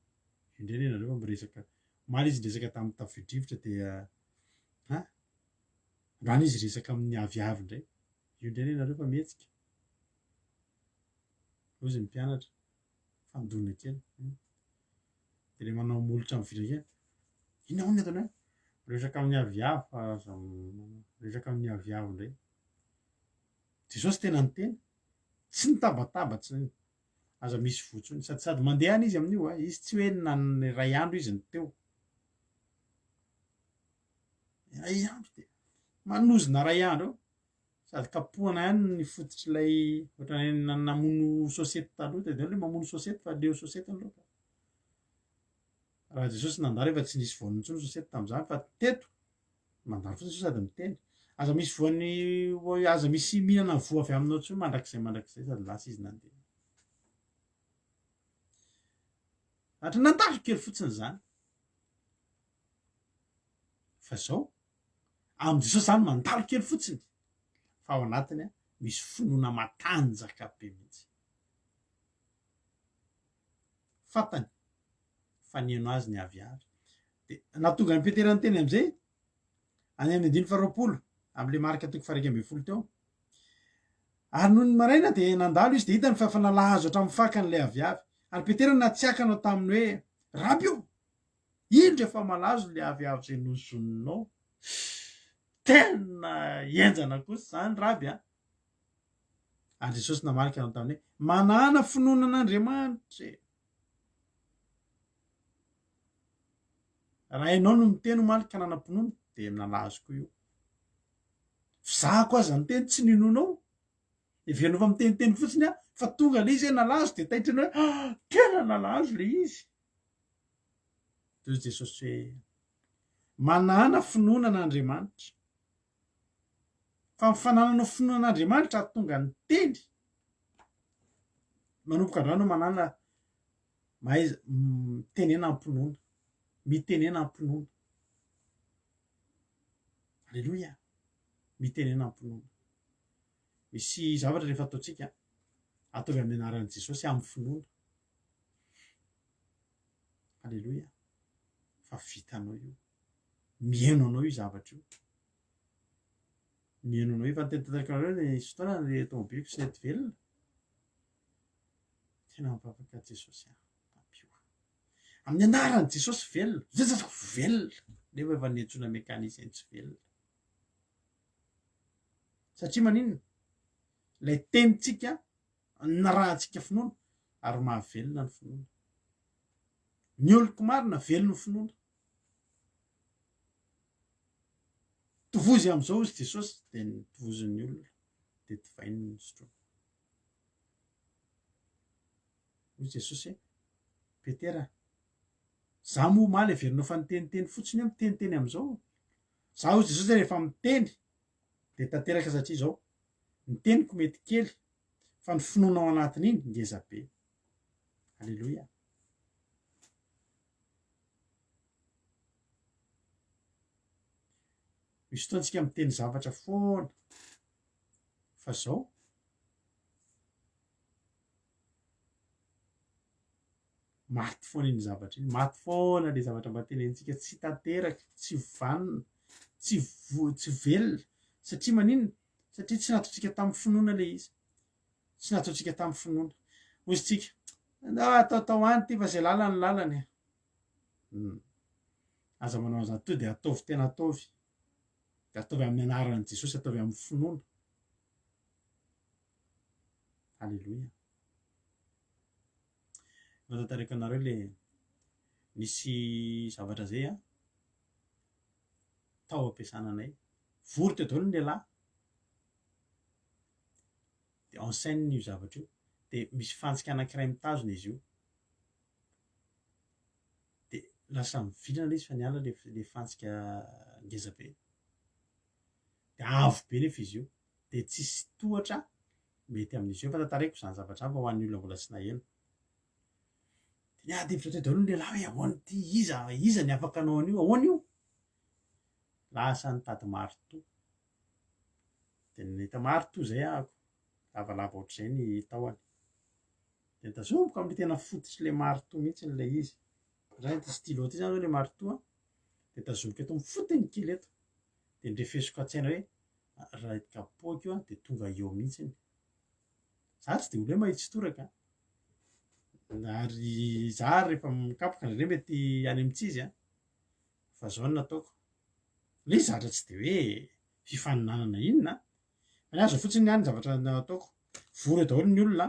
Speaker 1: Indreny ianareo miresaka omaly izy resaka tamin'ny tafio-drivotra dia rano izy resaka amin'ny aviavy indray. Io indreny ianareo fa mihetsika. Ozy ny mpianatra fandona kely. Dia ilay manao molotra amin'ny vidrena kely. Inona hono ny ataonao? Resaka amin'ny aviavy fa resaka amin'ny aviavy indray. Jesosy tena ny teny. Tsy nitabatabatsy ny aza misy votsony sady mandehana izy amin'io izy tsy hoe nan'ny ray andro izy ny teo. Ray andro dia manozona ray andro eo sady kapohana ihany ny fototr'ilay ohatran'ny namono sosety taloha dia ilay mamono sosety fa leo sosety ny loka. Raha Jesosy nandalo efa tsy nisy voan'ny intsony sosety tamin'izany fa teto mandalo fotsiny sady miteny. Aza misy voan'ny aza misy mihinana voa avy aminao tsony mandrakizay sady lasa izy nandeha. Ohatra nandalo kely fotsiny izany. Fa izao amin'ny Jesosy izany mandalo kely fotsiny fa ao anatiny misy finoana matanjaka be mihitsy. Fantany fa nihaino azy ny aviavy. Dia nahatonga ny Petera ny teny amin'izay any amin'ny andiny faharoapolo amin'ilay marika toko faharaiky amby folo teo. Ary noho ny maraina dia nandalo izy dia hitany fa nalazo hatramin'ny fakan'ilay aviavy. Ary Petera natsiakanao taminy hoe Rabio! Indro efa malazo ilay aviavy izay nozoninao. Tena henjana kosa izany Raby a. Ary Jesosy namarika anao taminy hoe manana finoana an'Andriamanitra. Raha ianao no miteny omaly ka nanam-pinoana dia nalazo koa io. Fizahako aza ny teny tsy ninonao. Ivenao fa miteniteny fotsiny fa tonga ilay izy nalazo dia taitranao hoe tena nalazo ilay izy. Toy Jesosy hoe manana finoana an'Andriamanitra. Fa ny fanananao finoana an'Andriamanitra tonga ny teny. Manomboka androany manana tenena ampinoana. Mitenena ampinoana. Alleloia. Mitenena ampinoana. Misy zavatra rehefa ataontsika ataovy amin'ny anaran'i Jesosy amin'ny finoana. Alleloia. Fa vitanao io. Mihaino anao io zavatra io. Mihaino anao io fa teny tantaranareo ny fotoana ny tomobiliko sy lety velona. Tena mampafaka Jesosy mampio. Amin'ny anaran'i Jesosy velona. Velona. Nefa efa niantsona mekanisy tsy velona. Satria maninona? Ilay tenitsika narahantsika finoana ary mahavelona ny finoana. Ny oloko marina velona finoana. Tovozy amin'izao izy Jesosy dia ny tovozin'ny olona dia divainy ny sotroina. Hoy Jesosy Petera, za moa maly averinao fa niteniteny fotsiny eo miteniteny am'izao. Za ozy zao zay rehefa miteny de tanteraka satria zao ny teniko mety kely fa ny finoanao anatin'iny ngeza be. Alleloia. Misy fotoana antsika miteny zavatra foana fa zao maty foana iny zavatra iny, maty foana le zavatra mba tenentsika, tsy tanteraka, tsy vanina, tsy velona satria maninona? Satria tsy nataontsika tamin'ny finoana le izy, tsy nataontsika tamin'ny finoana. Ozy tsika ataotao any ty fa zay lalany lalany. Aza manao azy to de ataovy tena ataovy, de ataovy amin'ny anaran'i Jesosy, ataovy amin'ny finoana. Alleloia. Tantariko anareo le nisy zavatra zay tao ampiasananay, vory teo daholo ny lehilahy de enseigne io zavatra io, de misy fantsika anankiray mitazona izy io, de lasa mivilana le izy fa niala le fantsika ngezabe, de avo be nefa izy io, de tsisy tohatra mety amin'izy io. Fa tantariko zany zavatra fa ho an'ny olona mbola tsy naheno. Niady hevitra teo daholo ny lehilahy hoe ahoana ty, iza ny afaka anao an'io, ahoana io? Lasa nitady marito, de nahita marito zay ahako, lavalava ohatr'izay ny tahony, de nitazomiko amin'ny tena fototsy le marito mihitsy le izy. Zany ty stylo ty zany le marito, de tazomiko eto mifotony kely eto, de ndrefesiko an-tsaina hoe raha izy kapohako io de tonga eo mihitsy. Za tsy de olona hoe mahitsy toraka, ary za rehefa mikapoka re mety any amin'tsizy fa zao no nataoko. Le zatra tsy de hoe fifaninanana inona, fa ny azo fotsiny any zavatra nataoko, vory daholo ny olona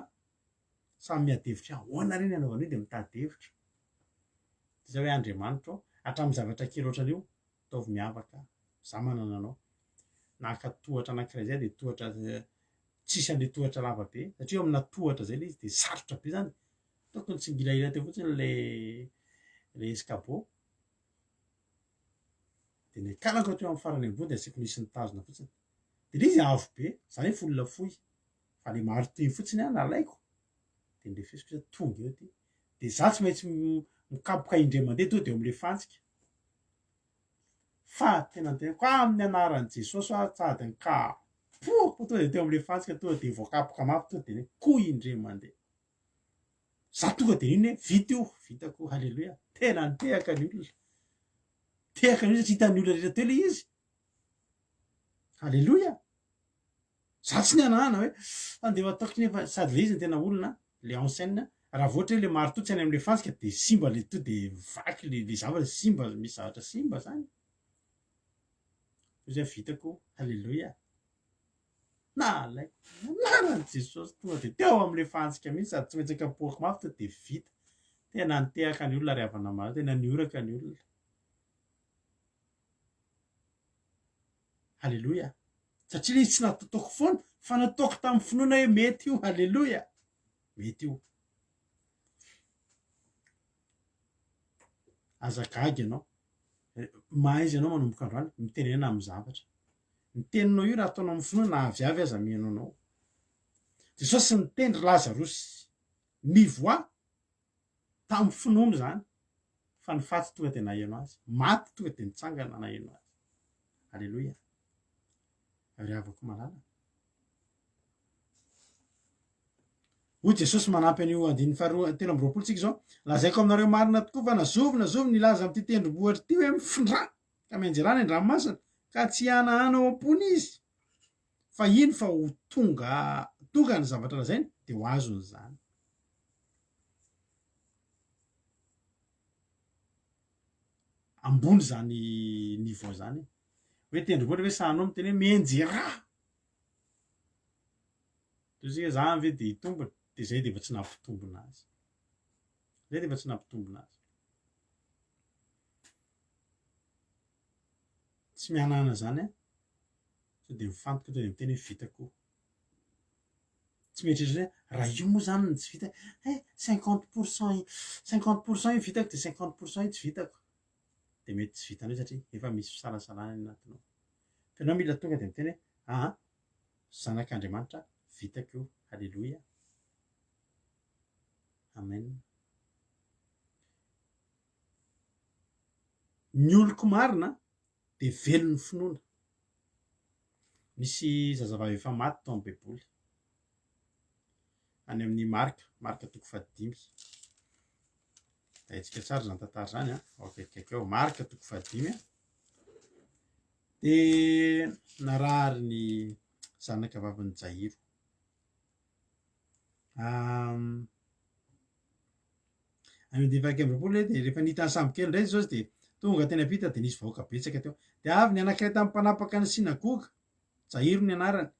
Speaker 1: samy miady hevitra ahoana reny anaovana io, de mitady hevitra. Za hoe Andriamanitra hatramin'ny zavatra kely ohatran'io ataovy miavaka, za manana anao. Naka tohatra anankiray zay de tohatra tsisy an'le tohatra lava be, satria eo amina tohatra zay le izy de sarotra be zany, tokony tsy mila teo fotsiny le escabeau, de ny akalako teo amin'ny farany ambony de asiako nisy nitazona fotsiny, de le izy avo be, zany hoe folona fohy, fa le marito iny fotsiny nalaiko, de ndrefesiko hoe tonga eo ty, de za tsy maintsy mikapoka indray mandeha to de eo am'le fantsika, fa tena tenako amin'ny anaran'i Jesosy tsady ny kapohako to de teo am'le fantsika, to de voakapoka mafy to de koa indray mandeha. Za tonga de iny hoe vita io, vitako. Halleloia. Tena nitehaka ny olona, tehaka ny olona tsy hitan'ny olona rehetra teo le izy. Halleloia. Za tsy nianahana hoe andeha ataoko nefa sady le izy ny tena olona le enseigne, raha voatra hoe le marito tsy any am'le fantsika de simba le to de vaky le zavatra, simba, misy zavatra simba zany. Zay vitako. Halleloia. Nalaiko anaran'i Jesosy, tonga de teo am'le fantsika mihitsy sady tsy maintsy kapohako mafy to de vita. Tena nitehaka ny olona ry havana maro, tena nioraka ny olona. Halleloia. Satria le izy tsy nataoko foana fa nataoko tamin'ny finoana hoe mety io. Halleloia. Mety io. Azagagy ianao, mahaizy ianao manomboka androany mitenena amin'ny zavatra. Ny teninao io raha ataonao amin'ny finoana na aviavy aza miheno anao. Jesosy niteny Lazarosy nivoa tamin'ny finoana zany, fa ny faty tonga de naheno azy, maty tonga de nitsangana naheno azy. Halleloia. Ry havako malala. Hoy Jesosy manampy an'io andininy faharoa telo amby roapolo tsika zao, lazaiko aminareo marina tokoa fa nazovy nilaza amin'ity tendrombohitra ty hoe mifindra ka mianjerana ny ranomasina ka tsy hanahana ao am-pony izy, fa iny fa ho tonga ny zavatra lazainy de ho azony zany. Ambony zany niveau zany hoe tendrombohitra hoe sahanao miteny hoe mienjera, toy isika za ve de hitombona, de zay de efa tsy nampitombona azy, zay de efa tsy nampitombona azy. Tsy mianahana zany to de mifantoka to de miteny hoe vitako. tsy mieritreritra hoe raha io moa zany no tsy vita 50% io vitako de 50% io tsy vitako de mety tsy vitanao satria efa misy fisalasalana any anatinao fa ianao mila tonga de miteny hoe zanak'Andriamanitra vitako io, halleloia, amen. Ny oloko marina de velon'ny finoana. Misy zazavavy efa maty tao amin'ny baiboly any amin'ny marka 5. Aitsika tsara zany tantara zany akaikikaiky eo marka 5 de narary ny zanaka vavin'ny Jairo. Amin'ny 20 de rehefa nitany samby kely indray Jesosy de tonga teny ampita de nisy vahoaka betsaka teo de avy ny anankiray tamin'ny mpanapaka ny sinagoga, Jairo ny anarany.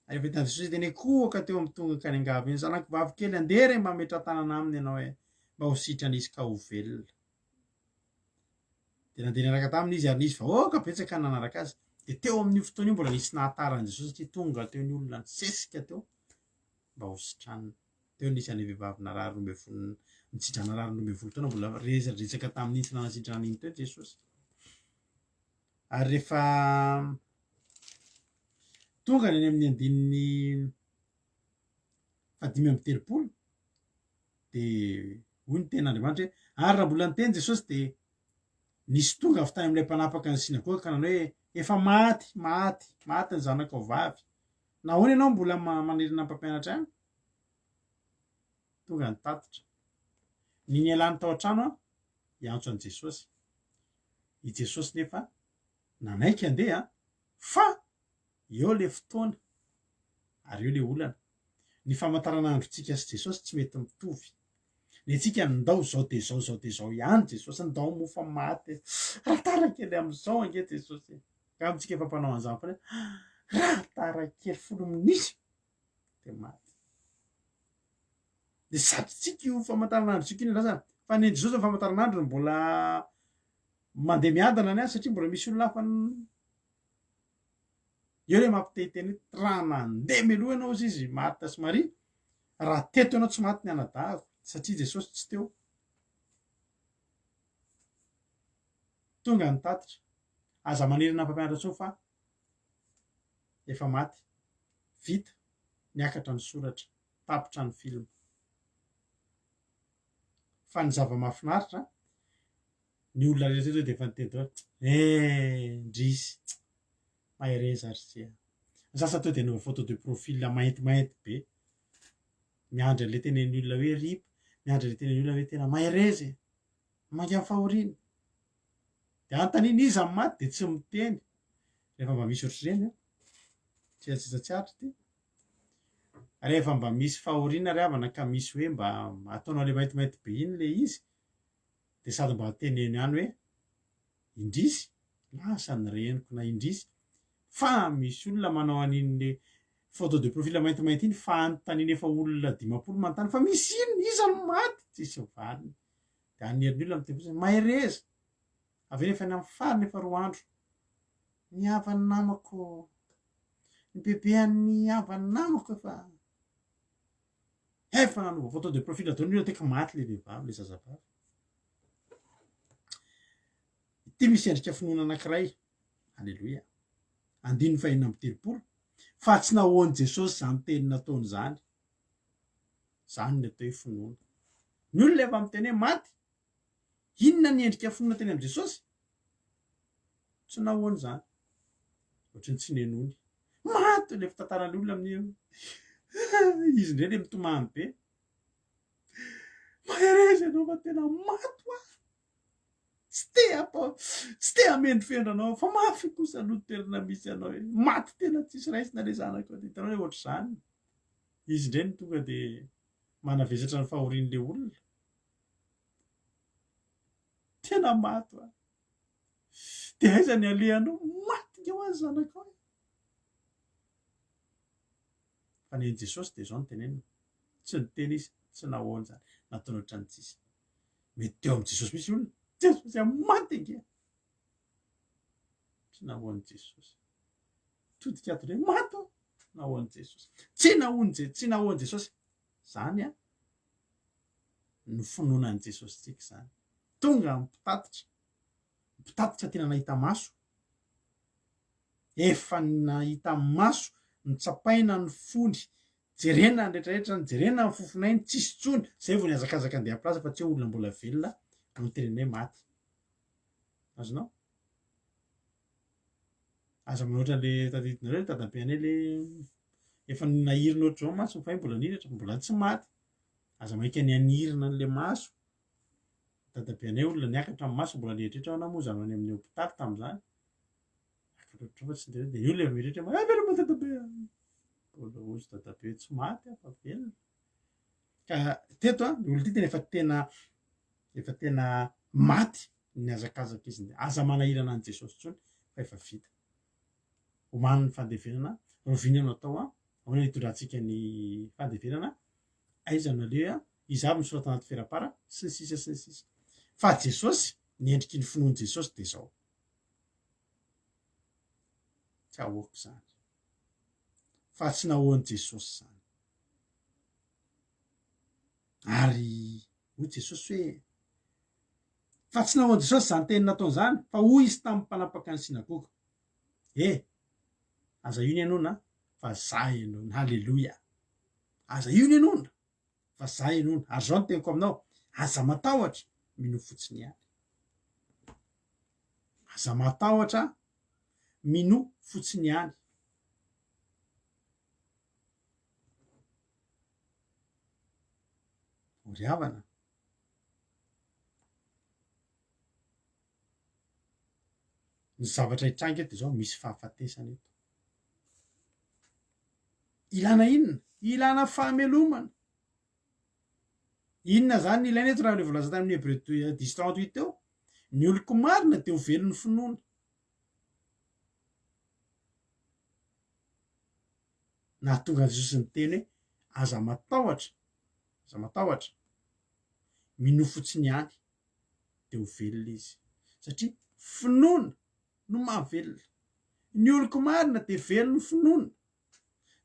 Speaker 1: Rehefa hitan'i Jesosy teny kohaka teo amin'ny tonga ka niangavy ny zanako vavy kely andere mba metra tanana aminy ianao mba ho sitrany izy ka ho velona. De nandeha niaraka taminy izy ary nisy vahoaka betsaka nanaraka azy de teo amin'io fotoana io mbola nisy nahataran'i Jesosy satria tonga teo ny olona nisesika teo mba ho sitranina. Teo nisy any vehivavy narary 12 nitsidra narary 12 taona mbola resaka tamin'iny nanasitrana iny teo Jesosy. Ary rehefa tonga ny amin'ny andininy 5:30 de hoy ny ten'Andriamanitra hoe ary raha mbola niteny Jesosy de nisy tonga avy tany amin'ilay mpanapaka ny sinagoga ka nanao hoe efa maty ny zanako vavy, nahoana ianao mbola manerina ny mpampianatra any? Tonga ny tatitra ny nialany tao an-trano hiantso an' Jesosy. I Jesosy nefa nanaiky andeha fa eo le fotoana ary eo le olana. Ny famantaranandrontsika sy Jesosy tsy mety mitovy. Ny antsika ndao zao de zao ihany Jesosy, ndao mofa maty raha tarakely am'izao ange Jesosy. Ka amintsika efa mpanao an'izany foana raha tarakely folo minisy de maty. De satrotsika io famantaranandrontsika io lazana fa ny Jesosy ny famantaranandro mbola mandeha miadana any satria mbola misy olona hafa eo le mampitehiteny raha nandeha mialoha ianao izy izy Marta sy Maria raha teto ianao tsy maty ny anadahako satria Jesosy tsy teo. Tonga ny tatitra aza manerina mpampianatra tsao fa efa maty, vita, niakatra ny soratra, tapitra ny filma. Fa ny zava-mahafinaritra ny olona rehetra de efa niteny daholo ndrisy mahay reza ry zay. Ny sasany teo de nova photo de profil maintimainty be miandry an'le tenen'ny olona hoe ripa, miandry an'le tenen'ny olona hoe tena mahay reza manga amin'ny fahoriana de antaniny izy amin'ny maty de tsy miteny. Rehefa mba misy ohatr'ireny tsy atsiatra ty rehefa mba misy fahoriana ry havana ka misy hoe mba ataonao le maintimainty be iny le izy de sady mba teneny ihany hoe indrisy lasa ny reniko na indrisy fa misy olona manao an'iny photo de profil maintimainty iny fa antaniny efa olona 50 manontany fa misy ino iza no maty tsisy valiny de anerin'ny olona miteny mahay reza avy eny efa ny amin'ny farany efa 2 andro ny havan'ny namako ny bebean'ny havan'ny namako efa nanova photo de profil ataony olona teka maty le vehivavy le zazavavy. Ity misy endrika finoana anankiray, halleloia, 5:30 fa tsy nahoan'i Jesosy zany teny nataony zany. Zany ny atao hoe finoana. Ny olona efa miteny hoe maty, inona ny endrika finoana teny amin'i Jesosy? Tsy nahoany zany. Ohatrany tsy nenony. Maty le fitantaran'ny olona amin'ny izy ndray le mitomany be. Mahay reza ianao fa tena maty ho aho. Tsy te hamendry fendranao fa mafy kosa aloha toerana misy anao maty tena tsisy raisina le zanako hitanao hoe ohatr'izany. Izy ndray no tonga de manavesatra ny fahorian'le olona. Tena maty ho aho. De aiza ny alehanao maty nge ho azy zanako ao. Fa ny Jesosy de zao no tenenina. Tsy niteny izy, tsy nahoany zany, nataony ohatrany tsisy. Mety teo amin'i Jesosy misy olona, Jesosy maty nge. Tsy nahoany Jesosy. Todika ato hoe maty nahoan'i Jesosy. Tsy nahoan'i Jesosy. Zany a ny finoanan'i Jesosy tsika zany. Tonga mitatitra tena nahita maso. Efa nahita maso, nitsapaina ny fony, jerena ny rehetrarehetra, jerena ny fofinainy, tsisy tsony. Zay vao niazakazaka andeha plaza fa tsy hoe olona mbola velona no tenenay maty. Azonao? Aza manoatra le tadidinareo tadabeanay le efa nahirina ohatr'izao maso fa mbola niratra, mbola tsy maty. Aza maika ny anirina an'le maso. Tadabeanay olona niakatra amin'ny maso mbola niheritrehitra ao na moa zany amin'ny hôpitaly tamin'izany. Fa tsy dia io le mieritrehitra pero tadabe. Mbola ozy tadabe tsy maty fa velona. Ka teto a ny olona tena efa tena maty niazakazaka izy. Aza manahirana an' Jesosy tsony fa efa vita. Oman'ny fandevenana, rovinana atao ahoana hitondrantsika ny fandevenana, aizana le izy aby misorata anaty ferapara sy ny sisa. Fa Jesosy, ny endriky ny finoan'i Jesosy dia izao. Tsy ahoako izany. Fa tsy nahoan'i Jesosy izany. Ary hoy Jesosy hoe fa tsy nahoan'i Jesosy izany teny nataony izany, fa hoy izy tamin'ny mpanapaka ny sinagoga. Aza io ny anona fa za enona. Halleloia. Aza io ny anona fa za enona. Ary zao no teniko aminao, aza matahotra mino fotsiny ihany. Aza matahotra mino fotsiny ihany. Ry havana. Ny zavatra hitranga eto izao misy fahafatesana eto. Ilana inona? Ilana fahamelomana. Inona zany ny ilaina eto raha le voalaza tamin'ny Hébreux 10:38 teo? Ny oloko marina dia ho velon'ny finoana. Nahatonga Jesosy ny teny hoe aza matahotra mino fotsiny ihany dia ho velona izy. Satria finoana no mahavelona. Ny oloko marina dia velon'ny finoana.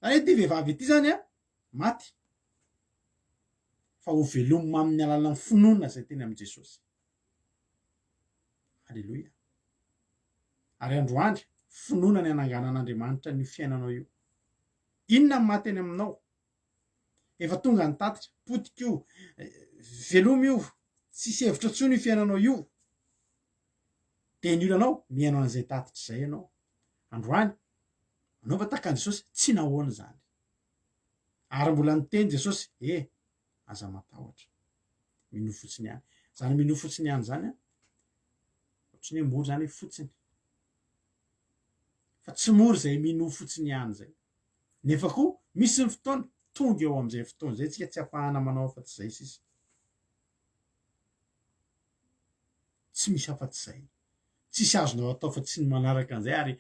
Speaker 1: Zany hoe ity vehivavy ity zany maty. Fa ho velomina amin'ny alalan'ny finoana izay teny amin'i Jesosy. Halleloia. Ary androany finoana ny hananganan'Andriamanitra ny fiainanao io. Inona ny maty eny aminao? Efa tonga ny tatitra, potika io, veloma io, tsisy hevitra intsony io fiainanao io. Dia ny olanao miaino an'izay tatitra izay ianao. Androany anaova tahaka an'i Jesosy, tsy nahoana izany. Ary mbola niteny Jesosy, aza matahotra mino fotsiny ihany. Zany mino fotsiny ihany zany ohatry ny hoe mora zany fotsiny. Fa tsy mora izay mino fotsiny ihany zay. Nefa koa misy ny fotoana tonga eo amin'izay fotoana izay tsika tsy hafahana manao afa-tsy izay sisa. Tsy misy afa-tsy izay. Tsisy azonao atao fa tsy ny manaraka an'izay. Ary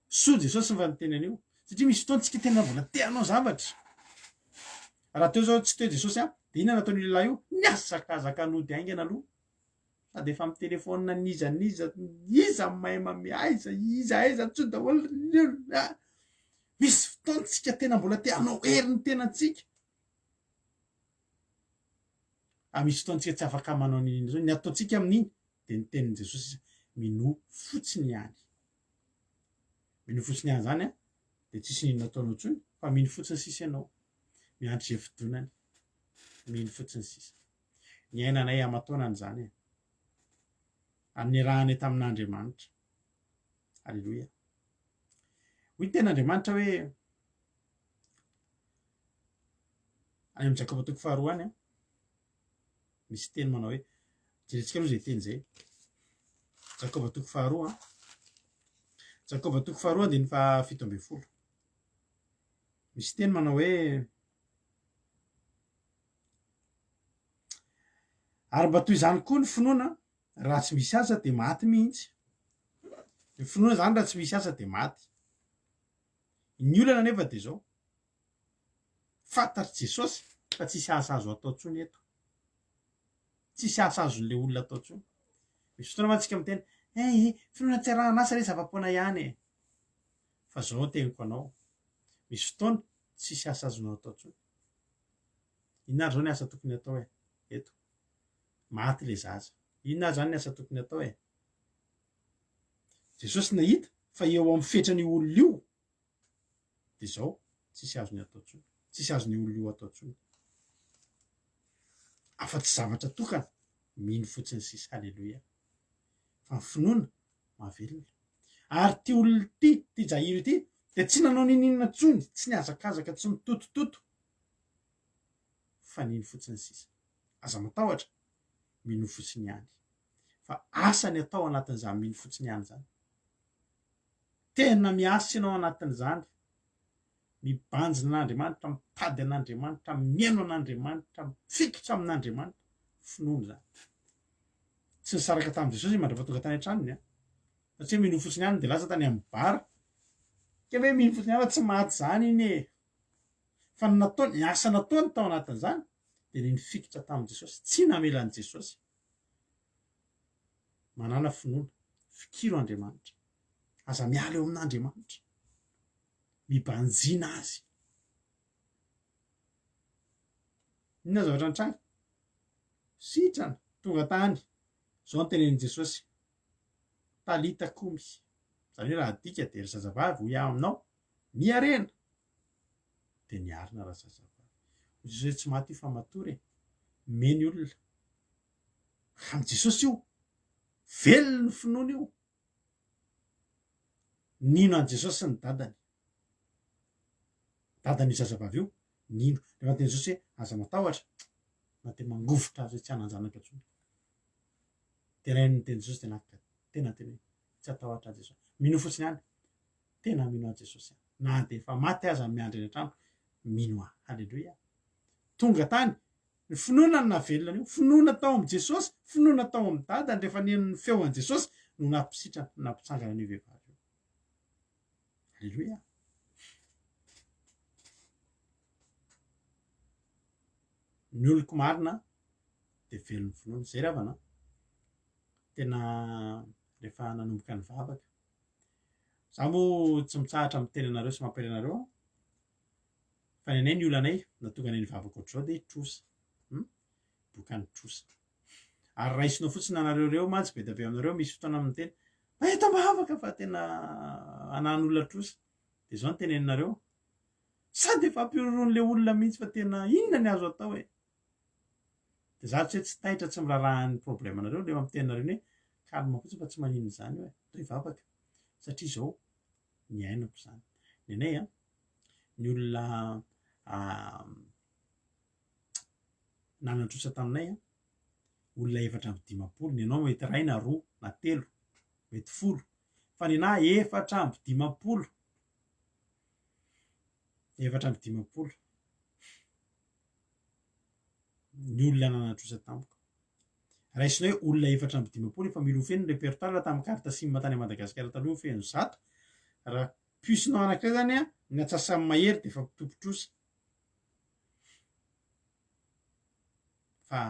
Speaker 1: soa Jesosy ny fanonteny an'io. Satria misy fotoana tsika tena mbola te-hanao zavatra. Raha teo zao tsy teo Jesosy dia inona nataon'io lehilahy io? Niazakazaka nody aingana aloha. Sady efa amin'ny telefônina niza mahay mame aiza tsony daholo. Misy fotoana tsika tena mbola te-hanao hery ny tenantsika. Misy fotoana tsika tsy afaka manao n'inona zao. Ny ataontsika amin'iny dia ny tenin' Jesosy mino fotsiny ihany. Mino fotsiny ihany zany dia tsisy n'inona ataonao intsony fa mino fotsiny sisa ianao. Miandry izay fidonany. Mino fotsiny sisa. Ny ainanay aman-taonany izany. Anerahanay tamin'Andriamanitra. Halleloia. Hoy ny ten'Andriamanitra hoe any amin'ny Jakoba 4:2 misy teny manao hoe jerentsika aloha izay teny izay. Jakoba 4:2 Jakoba 4:7. Misy teny manao hoe ary mba toy izany koa ny finoana raha tsy misy aza dia maty mihitsy. Ny finoana zany raha tsy misy aza dia maty. Ny olana anefa dia izao. Fantatr' Jesosy fa tsisy asa azo atao intsony eto. Tsisy asa azon'ilay olona atao intsony. Misy fotoana mantsika miteny finoana tsy arahana asa ilay zava-poana ihany. Fa zao teniko anao. misy fotoana tsisy asa azonao atao tsony. Inona zao ny asa tokony atao e? Eto maty le zaza, inona zany ny asa tokony atao e? Jesosy nahita fa eo amin'ny fetrany olona io de zao tsisy azony atao tsony, tsisy azony olona io atao tsony, afa-tsy zavatra tokana mino fotsiny sisa. Halleloia. Fa ny finoana mahavelona. Ary ty olona ty Jairo ty de tsy nanao ninina tsony, tsy niazakazaka, tsy mitotototo, fa nino fotsiny sisa. Aza matahotra mino fotsiny ihany, fa asa ny atao anatin'izany mino fotsiny ihany zany. Tena miasa ianao anatin'izany, mibanjina an'Andriamanitra, mitady an'Andriamanitra, miaino an'Andriamanitra, mifikitra amin'Andriamanitra. Finoana zany. Tsy nisaraka tamin'i Jesosy mandrapaha-tonga tany an-tranony a, satria mino fotsiny ihany de lasa tany amin'ny bara. Ke hoe mino fotsiny ihany tsy maty zany iny e. Fa nataony, ny asa nataony tao anatin'izany de ny nifikitra tamin'i Jesosy, tsy namelan'i Jesosy. Manana finoana, fikiro Andriamanitra, aza miala eo amin'Andriamanitra, mibanjina azy. Inona zavatra nitranga? Sitrana, tonga tany. Zao ny tenenin' Jesosy, talita kumi, zany hoe raha dika de ry zazavavy ho iaho aminao, miarena. De niarina raha zazavavy. Jesosy tsy maty io fa matory e, meny olona. Am' Jesosy io velony ny finoana io. Nino an' Jesosy ny dadany, dadany io zazavavy io nino. Rehefa teny Jesosy hoe aza matahotra, na te mangovotra azy hoe tsy hanan-janaka intsony. De rain'ny teny Jesosy tena tena tsy atahotra Jesosy. Mino fotsiny ihany, tena mino a Jesosy. Na de efa maty aza ny miandry eny an-trano, mino ahy. Halleloia. Tonga tany, ny finoana no navelona io, finoana tao am' Jesosy, finoana tao amin'ny dadany, rehefa neno ny feo an' Jesosy no nampisitrana, nampitsangana an'io vehivavy io. Halleloia. Ny oloko marina de velon'ny finoana. Zay ravana tena rehefa nanomboka ny vavaka. Za moa tsy mitsahatra miteny anareo sy mampela anareo fa ny anay ny olanay natonga anay nivavaka ohatr'izao de trosa. Bokany trosa. Ary raisinao fotsiny anareo reo mantsy be dia be aminareo misy fotoana amin'ny teny tambavaka fa tena anan'olona trosa. De zao ny teneninareo, sady efa ampiroron'le olona mihitsy fa tena inona ny azo atao e. De za tsy taitra tsy mirarahan'ny problemanareo le mampitenanareo hoe kalma fotsiny fa tsy manino zany hoe toy vavaka, satria zao ny ainako zany. Ny anay ny olona nanan-trosa taminay olona 750, ny anao mety 1 na 2 na 3 mety 10, fa ny anahy 750. 750 ny olona nanan-trosa tamiko. Raisinao hoe olona 750 efa milo feno ny repertoire tamin'ny carte SIM tany Madagasikara taloha feno 100. Raha puisinao anankiray zany a, ny atsasany mahery de efa mpitompon-trosa. Fa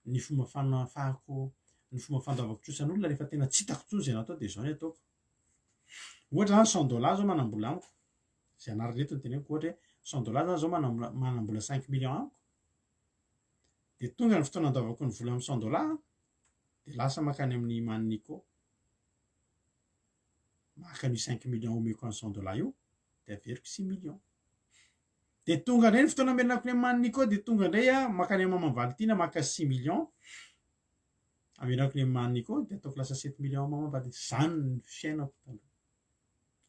Speaker 1: ny fomba fanafahako, ny fomba fandoavako trosa ny olona rehefa tena tsy hitako tsony zay natao de zao ny ataoko. Ohatra zany $100 zao manam-bola amiko, zay anarany reto ny teneniko, ohatra hoe $100 zany zao manam-bola 5 millions amiko. De tonga ny fotoana andoavako ny vola amin'ny $100 de lasa makany amin'ny Manico. Maka ny 5 millions omeko amin'ny $100 io de averiko 6 millions. De tonga indray ny fotoana amelinako ny Manico de tonga indray makany amin'ny Maman Valtina maka 6 millions. Amelinako ny Manico de ataoko lasa 7 millions Maman Valtina. Zany ny fiainako taloha.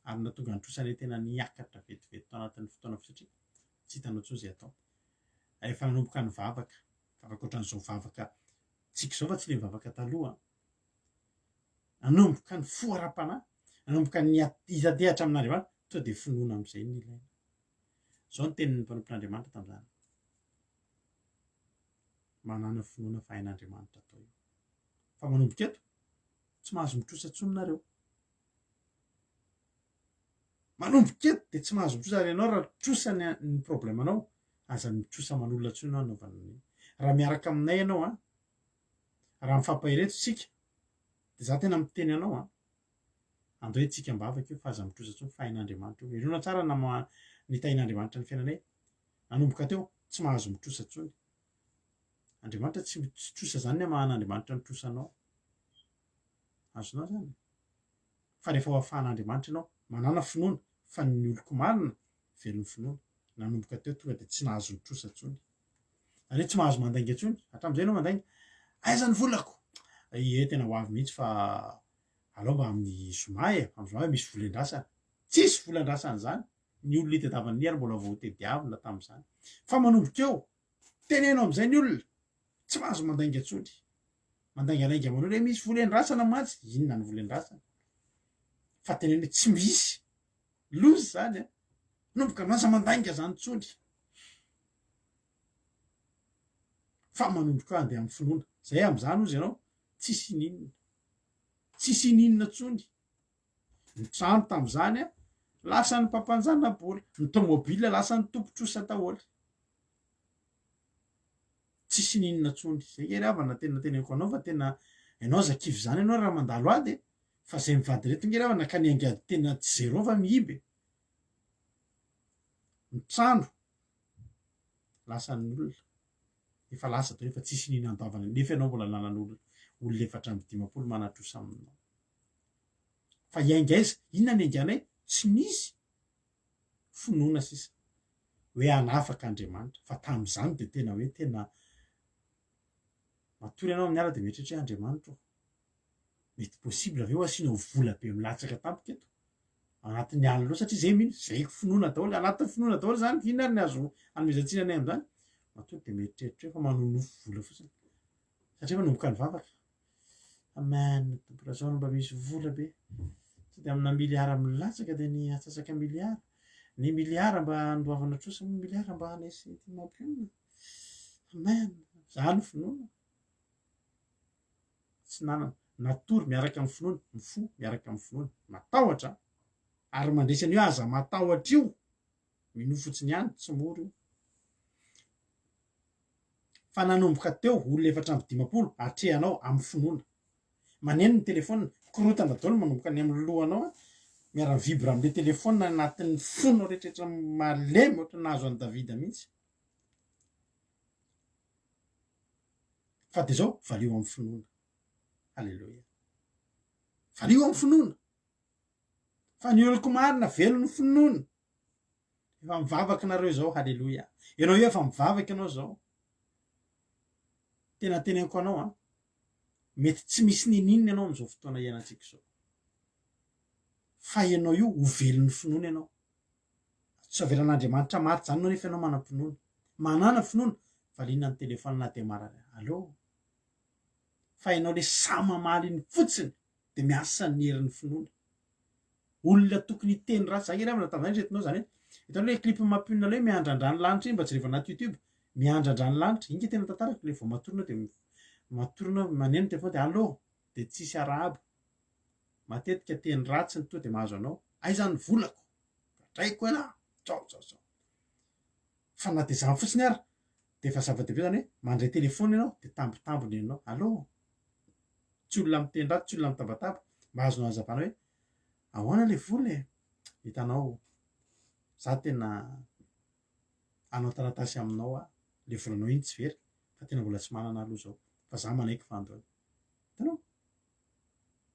Speaker 1: Ary natonga ny trosanay tena niakatra vetivety tao anatin'ny fotoana satria tsy hitanao tsony zay atao. Efa nanomboka ny vavaka ohatran'izao vavaka tsika zao fa tsy le mivavaka taloha. Nanomboka ny foaram-panahy, nanomboka ny hitadehatra amin'Andriamanitra, tonga de finoana amin'izay ny ilaina. Zao ny tenin'ny mpanompon'Andriamanitra tamin'izany. Manana finoana fa hain'Andriamanitra atao io. Fa manomboka eto, tsy mahazo mitrosa tsony nareo. Manomboka eto de tsy mahazo mitrosa ary ianao raha trosa ny problemanao, aza mitrosa manolona tsony ianao anaovanan'io. Raha miaraka aminay ianao raha mifampireto tsika de za tena miteny anao andro hoe tsika mbavaka io fa aza mitrosatsony fahin'andriamanitra io irona tsara nitain'andriamanitra ny fiainanay nanomboka teo tsy mahazo mitrosatsony andriamanitra tsy trosa zany ny mahan'andriamanitra ny trosanao azonao zany fa rehefa ho afahan'andriamanitra ianao manana finoana fa ny oloko marina velon'ny finoana nanomboka teo tonga de tsy nahazo ny trosatsony zany hoe tsy mahazo mandainga atsony hatram'izay anao mandainga aiza ny volako tena ho avy mihitsy fa alao mba amin'ny zoma amin'ny zoma misy volan-drasana tsisy volan-drasana zany ny olona itadiavany ny ary mbola voatediavina tamin'izany fa manomboka eo teneno amin'izay ny olona tsy mahazo mandainga atsony mandainganainga manao hoe misy volan-drasana matsy inona ny volan-drasana fa teneno hoe tsy misy lozy zany nomboka maza mandainga zany tsony fa manomboka eo andeha amin'ny finoana zay amin'izany ozy ianao tsisy ininona tsony ny trano tamin'izany lasa ny mpampanjana bola ny tomobila lasa ny tompotrosa taholy tsisy ininona tsony zay ngeravana tena teneniko anao fa tena ianao zakivy zany ianao raha mandalo ady fa zay mivady reto ngeravana ka ny angady tena tsy zero fa mihiby ny trano lasa ny olona efa lasa to efa tsisy ininona andavana nefa ianao mbola nanan'olona olona efatra amby dimapolo manatrosa aminao fa iaingaiza inona ny ainganay tsy nisy finoana sisa hoe anafaka andriamanitra fa tamin'izany de tena hoe tena matory ianao amin'ny ala de mieritreritra hoe andriamanitra mety possible aveo asiana vola be milatsaka tampoka eto anatin'ny alina reo satria zay mihitsy zay finoana daholo anatin'ny finoana daholo zany inona ary ny azo anomezantsinanay amin'izany matory de mieritreritra hoe fa manonofo vola fotsiny satria manomboka ny vavaka amen tomporazao mba misy vola be tsy de amina miliara milatsaka de ny atsasaka miliara ny miliara mba andoavana trosa miliara mba hanesy mampionina amen zany finoana tsy nanana natory miaraka amin'ny finoana mifo miaraka amin'ny finoana matahotra ary mandresany hoe aza matahotra io minofotsiny ihany tsy mora io fa nanomboka teo olona efatra amby dimapolo atrehanao amin'ny finoana maneno ny telefona korotana daholo manomboka ny amin'ny lohanao miara-vibra amin'le telefona anatin'ny fono rehetrarehetra malemy ohatra nahazo an'i Davida mihitsy fa de zao valio amin'ny finoana halleloia valio amin'ny finoana fa ny oloko marina velon'ny finoana efa mivavaka nareo zao halleloia ianao io efa mivavaka ianao zao tena teneniko anao mety tsy misy nininona ianao am'izao fotoana ianantsika zao fa ianao io ho velon'ny finoana ianao tsy avelan'andriamanitra maty zany anao nefa ianao manam-pinoana manana finoana valiana ny telefona na de marary allo fa ianao le sa mamaly ny fotsiny de miasa ny herin'ny finoana olona tokony teny ratsy zany ravana tamin'izany retinao zany hitanao le clip mampionina le miandrandrany lanitra mba jereva anaty YouTube miandrandrany lanitra inge tena tantarako le vao matorina de matorina maneno ny telefona de allo de tsisy arahaba matetika teny ratsy ny to de mahazo anao aiza ny volako draiko ela tsao fa na de zany fotsiny ary de efa zava-dehibe zany hoe mandray telefona ianao de tambitambony ianao allo tsy olona miteny ratsy tsy olona mitabataba mba azonao hazavana hoe ahoana le vola hitanao za tena anao taratasy aminao le volanao iny tsy very fa tena mbola tsy manana aloha zao fa za manaiky fa androany hitanao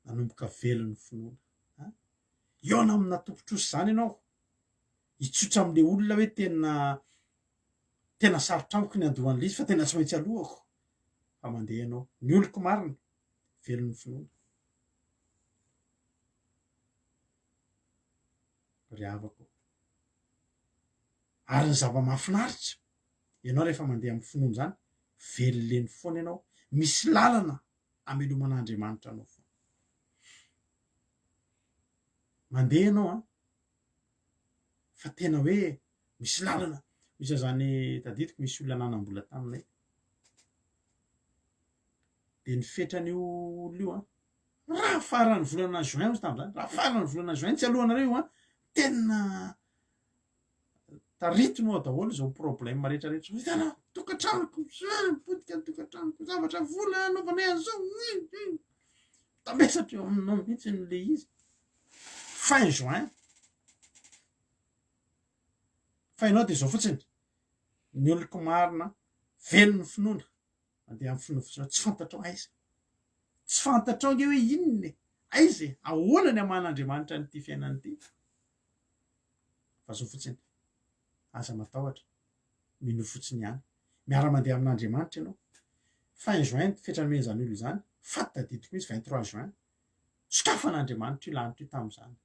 Speaker 1: nanomboka velon'ny finoana iona amina tompotroso zany ianao hitsotra am'le olona hoe tena sarotra amiko ny andohan'le izy fa tena tsy maintsy alohako fa mandeha ianao ny oloko marina velon'ny finoana ry havako ary ny zava-mahafinaritra ianao rehefa mandeha amin'ny finoana zany veloleny foana ianao misy lalana ameloman'andriamanitra anao foana mandeha ianao fa tena hoe misy lalana misy zany tadidiko misy olona nanam-bola taminay de ny fetran'io olona io raha farany volana juin ozy tamin'izany raha farany volana juin tsy alohanareo tena taritiny ao daholo zao problème rehetrarehetra hitanao tokantranoko podika ny tokantranoko zavatra vola anaovanay an'izao tambesatra eo aminao mihitsy n'le izy fin juin fa ianao de zao fotsiny ny oloko marina velony finoana mandeha amin'ny finoana fotsiny tsy fantatrao aiza tsy fantatrao nge hoe inone aiza ahoana ny aman'Andriamanitra nyity fiainany ity fa zao fotsiny aza matahotra mino fotsiny ihany miara mandeha amin'Andriamanitra ianao fin juin fetrany zany olo zany faty tadidiko izy 23 juin sokafan'Andriamanitra io lanitra io tamin'izany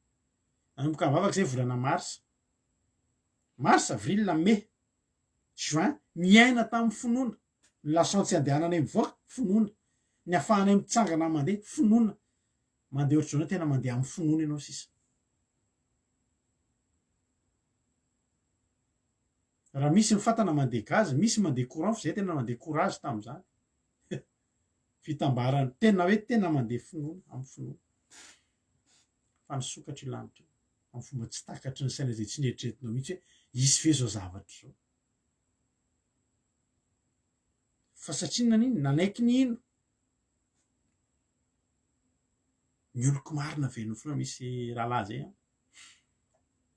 Speaker 1: nanomboka mivavaka zay volana mars avril mai juin miaina tamin'ny finoana ny lasansy andehananay mivoaka finoana ny afahanay mitsangana mandeha finoana mandeha ohatr'izao tena mandeha amin'ny finoana ianao sisa raha misy mifatana mandeha gazy misy mandeha courant fa zay tena mandeha courage tamin'izany fitambarany tena hoe tena mandeha finoana amin'ny finoana fa nisokatra io lanitra amin'ny fomba tsy takatry ny saina zay tsy nieritreretinao mihitsy hoe isy ve zao zavatra zao fa satria naniny nanaiky ny ino ny oloko marina velony finoana misy rahalahy zay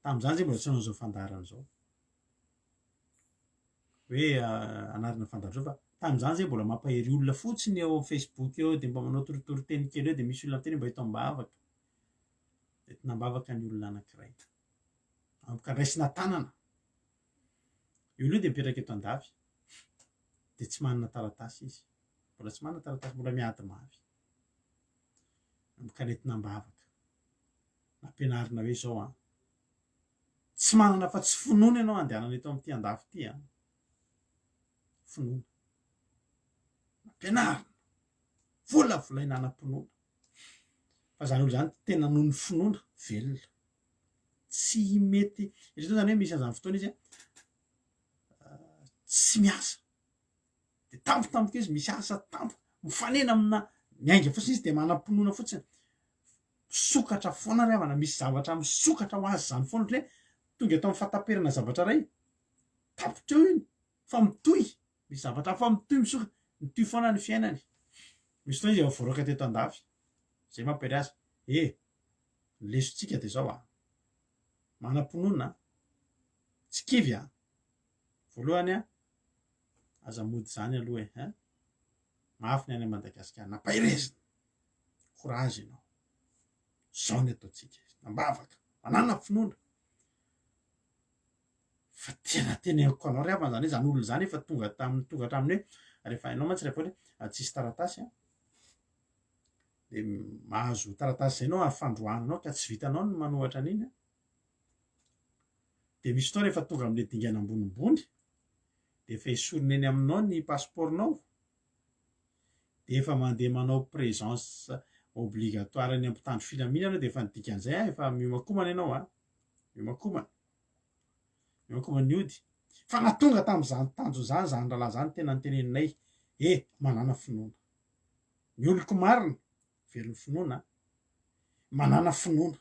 Speaker 1: tamin'izany zay mbola tsy nanao zao fandarana zao hoe anarana fandarana zao fa tamin'izany zay mbola mampahery olona fotsiny eo Facebook eo de mba manao toritoriteny kely eo de misy olona teny mba hita mbavaka de nambavaka ny olona anankiray ampikandraisina tanana io io de mipetraka eto andafy de tsy manana taratasy izy mbola tsy manana taratasy mbola miady mavy ampikanentina mbavaka nampianarina hoe zao tsy manana fa tsy finoana ianao andehanana eto amin'ity andafy ity finoana nampianarina volavolaina anam-pinoana fa zany olo zany tena noho ny finoana velona tsy mety izy zany hoe misy an'izany fotoana izy tsy miasa de tampotampoka izy misy asa tampo mifanena amina miainga fotsiny izy de manam-pinoana fotsiny sokatra foana ry havana misy zavatra misokatra ho azy zany foana hoe tonga eto amin'ny fataperana zavatra ray tapotra eo iny fa mitohy misy zavatra fa mitohy misokatra mitohy foana ny fiainany misy fotoana izy voaroaka teto andafy zay mampiry azy lesontsika de zao manam-pinoana tsy kivy voalohany aza mody zany aloha mafy ny any Madagasikara nampahirezina courage ianao zao ny ataotsika nambavaka manana finoana fa tena teneniko anao ry havana zany olo zany efa tonga hatraminy hoe rehefa hainao mantsy rehefa hoe tsisy taratasy de mahazo taratasy zay anao afandroananao ka tsy vitanao ny manohatra an'iny de misy fotoana rehefa tonga am'le dingana ambonimbony de efa esorina eny aminao ny passeportnao de efa mandeha manao présence obligatoire ny ampitandro filaminana anao de efa nidikan'izay efa miomakomana ianao miomakomana ny ody fa natonga tamin'izany tanjo zany zany rahalahy zany tena nyteneninay manana finoana ny oloko marina velony finoana manana finoana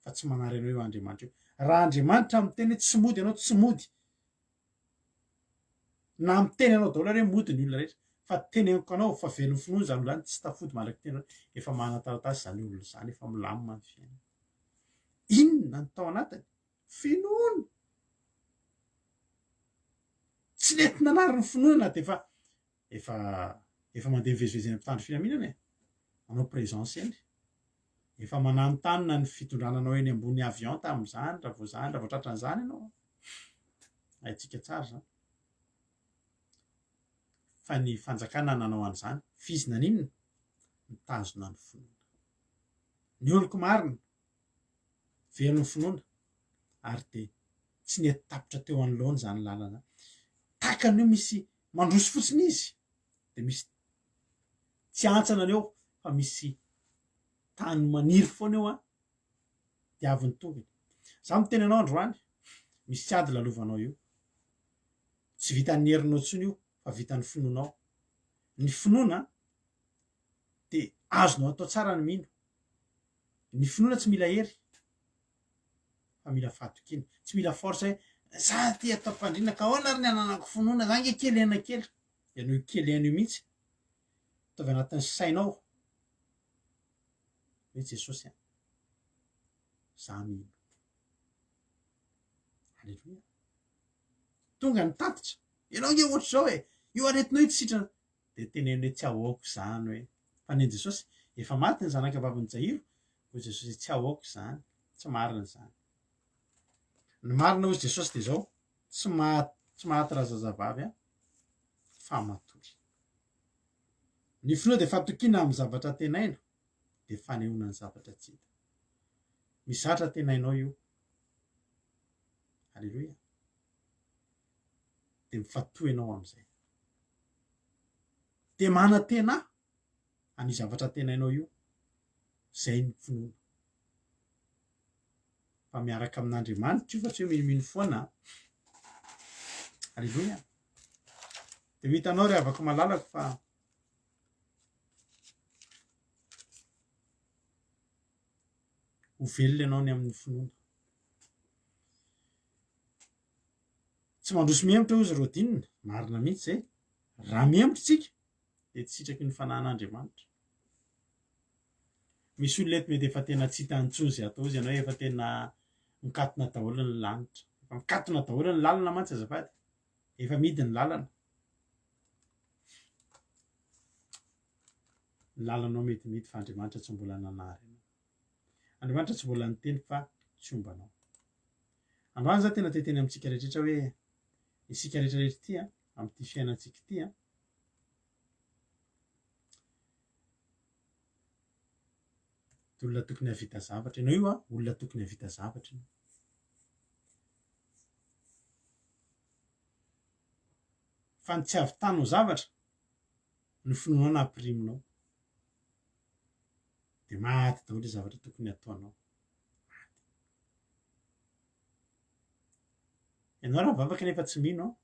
Speaker 1: fa tsy manary anao eo Andriamanitra io raha Andriamanitra miteny hoe tsy mody ianao tsy mody na miteny anao daholo hoe mody ny olona rehetra fa teneniko anao fa velony finoana zany olo zany tsy tafody malaky tena efa manana taratasy zany olo zany efa milamina ny fiainana inona ny tao anatiny finoana tsy nety nanary ny finoana de efa mandeha mivezivezy eny ampitandro filaminana manao présence eny efa mananontany na ny fitondrananao eny ambony avion tamin'izany raha vao tratran'izany ianao haitsika tsara zany fa ny fanjakana nanao an'izany fizina n'inona mitazona ny finoana ny oloko marina velony finoana ary de tsy nety tapitra teo anoloana zany lalana takany eo misy mandroso fotsiny izy de misy tsy antsana aneo fa misy tany maniry foana eo de avy ny tongony za miteny anao androany misy tsy ady lalovanao io tsy vitan'ny herinao tsony io fa vitan'ny finoanao ny finoana de azonao atao tsara ny mino ny finoana tsy mila hery fa mila fatokiny tsy mila force hoe za ty atao mpandrina ka ahoana ary ny ananako finoana za nge kely ena kely ianao kely ena io mihitsy ataovy anatin'ny sainao hoe Jesosy za mino. Aleloia. Tonga ny tatitra ianao nge ohatr' zao hoe io aretinao io tsy sitrana de teneny hoe tsy ahoako zany hoe fa ny Jesosy efa maty ny zanakavaviny Jairo hoy Jesosy tsy ahoako zany, tsy marina zany. Ny marina hoy Jesosy de zao tsy maty raha zazavavy fa matory. Ny finoana de fahatokiana amin'ny zavatra tenaina de fanehoana ny zavatra tsy hita. Mizatra tenainao io. Aleloia. De mifatohy ianao amin'izay. De mana-tena any zavatra tenainao io. Zay ny finoana. Fa miaraka amin'Andriamanitra io fa tsy hoe minimino foana. Aleloia. De hitanao ry havako malalako fa ho velona ianao ny amin'ny finoana. Tsy mandroso mihemitra hozy rodinina, marina mihitsy zay. Raha mihemitra tsika de tsy sitraky ny fanahin'Andriamanitra. Misy olona eto mety efa tena tsy hita intsony zay atao izy ianao efa tena mikatona daholo ny lanitra. Efa mikatona daholo ny lalana mantsy azafady. Efa midy ny lalana. Ny lalanao mety fa Andriamanitra tsy mbola nanary anao. Andriamanitra tsy mbola niteny fa tsy ombanao. Androany za tena teteny amintsika rehetra hoe isika rehetrarehetra ity amin'ity fiainantsika ity olona tokony havita zavatra. Ianao io olona tokony havita zavatra. Fa ny tsy havitanao zavatra ny finoana ampiriminao. De maty daholo ny zavatra tokony ataonao. Ianao raha vavaka nefa tsy mino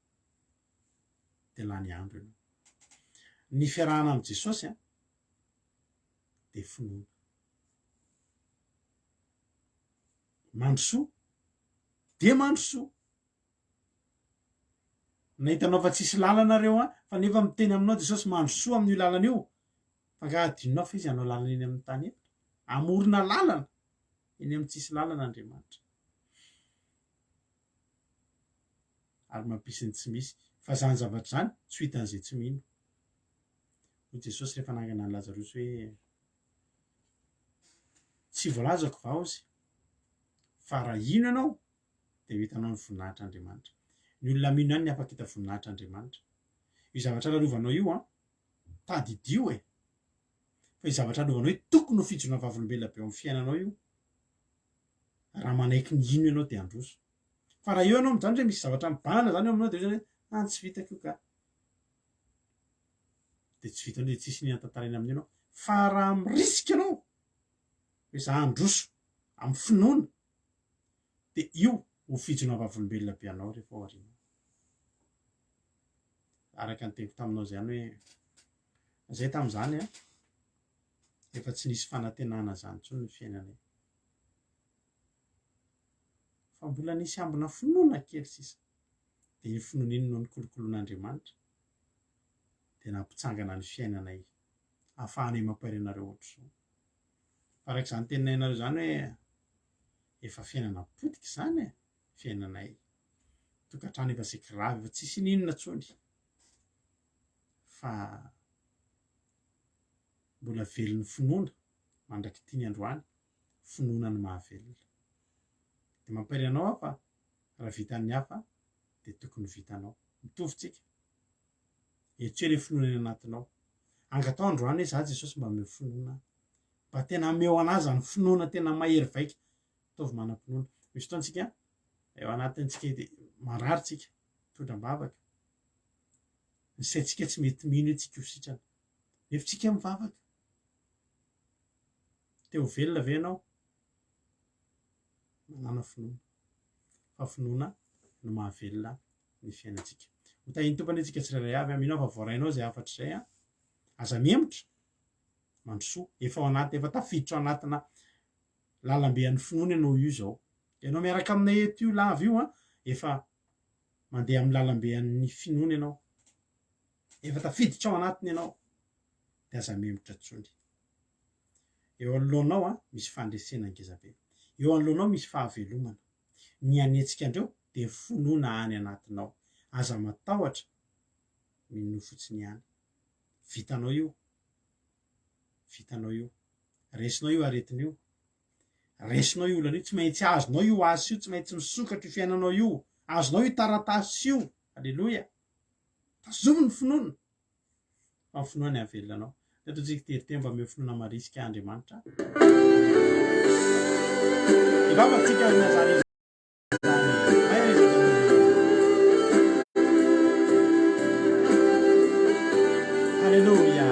Speaker 1: de lany andro ianao. Ny fiarahana amin'ny Jesosy de finoana. Mandrosoa de mandrosoa. Na hitanao fa tsisy lalanareo fa nefa miteny aminao Jesosy mandrosoa amin'io lalana io. Fa nga adinonao fa izy hanao lalana eny amin'ny tany eto. Amorona lalana eny amin'ny tsisy lalana Andriamanitra. Ary mampisy ny tsy misy. Fa zany zavatra zany tsy ho hitan'izay tsy mino. Hoy Jesosy rehefa nangana ny Lazarosy hoe tsy voalazako va ozy fa raha ino ianao de ho hitanao ny voninahitr'Andriamanitra. Ny olona mino ihany ny afaka hita voninahitr'Andriamanitra. Io zavatra lalovanao io tadidio e. Fa io zavatra lalovanao io tokony ho fijona vavolombelona be amin'ny fiainanao io. Raha manaiky ny ino ianao de androso. Fa raha eo ianao mijanona hoe misy zavatra mibahana zany eo aminao de zany hoe tsy vitako io ka. De tsy vitanao de tsisy niantantarena amin'ianao. Fa raha mirisika ianao hoe za androso amin'ny finoana de io ho fijona vavolombelona be anao rehefa ao aoriana. Araka ny teko taminao zany hoe zay tamin'izany efa tsy nisy fanantenana zany intsony ny fiainanay. Fa mbola nisy ambina finoana kely sisa. De iny finoana iny no nikolokoloan'Andriamanitra de nampitsangana ny fiainanay ahafahanay mampahay anareo ohatr'izao. Fa araka izany teninay zany hoe efa fiainana potika zany fiainanay. Tokantrano efa saika rava efa tsisy ninona intsony. Fa mbola velon'ny finoana mandraky tiany androany. Finoana ny mahavelona. De mampahay anao fa raha vitan'ny hafa de tokony vitanao. Mitovy tsika. Etsy le finoana eny anatinao. Angatao androany hoe za Jesosy mba omeo finoana. Mba tena omeo anazy ny finoana tena mahery vaika. Ataovy manam-pinoana. Misy fotoana tsika eo anatintsika de marary tsika. Tondram-bavaka. Ny saintsika tsy mety mino hoe tsika ho sitrana. Nefa tsika mivavaka. Te ho velona ve ianao? Manana finoana. Fa finoana no mahavelona ny fiainantsika. Ho tahiny tompany antsika tsirairay avy aminao fa voarainao zay afatra izay aza mihemitra mandrosoa efa ao anaty efa tafiditra ao anatina lalambean'ny finoana ianao io zao. Ianao miaraka aminay eto io lava io efa mandeha amin'ny lalambean'ny finoana ianao. Efa tafiditra ao anatiny ianao de aza mihemitra intsony. Eo anoloanao misy fandresena ngezabe. eo anoloanao misy fahavelomana, ny anetsika andreo de fonoana any anatinao, aza matahotra mino fotsiny ihany. Vitanao io, vitanao io, resinao io aretin'io, resinao io olana io, tsy maintsy azonao io asy io, tsy maintsy misokatra io fiainanao io, azonao io taratasy io. Alleloia, tazomy ny finoana fa ny finoana avelanao. Tetotsika terite mba me finoana marisika Andriamanitra. Ivavantsika nazany Alleluia.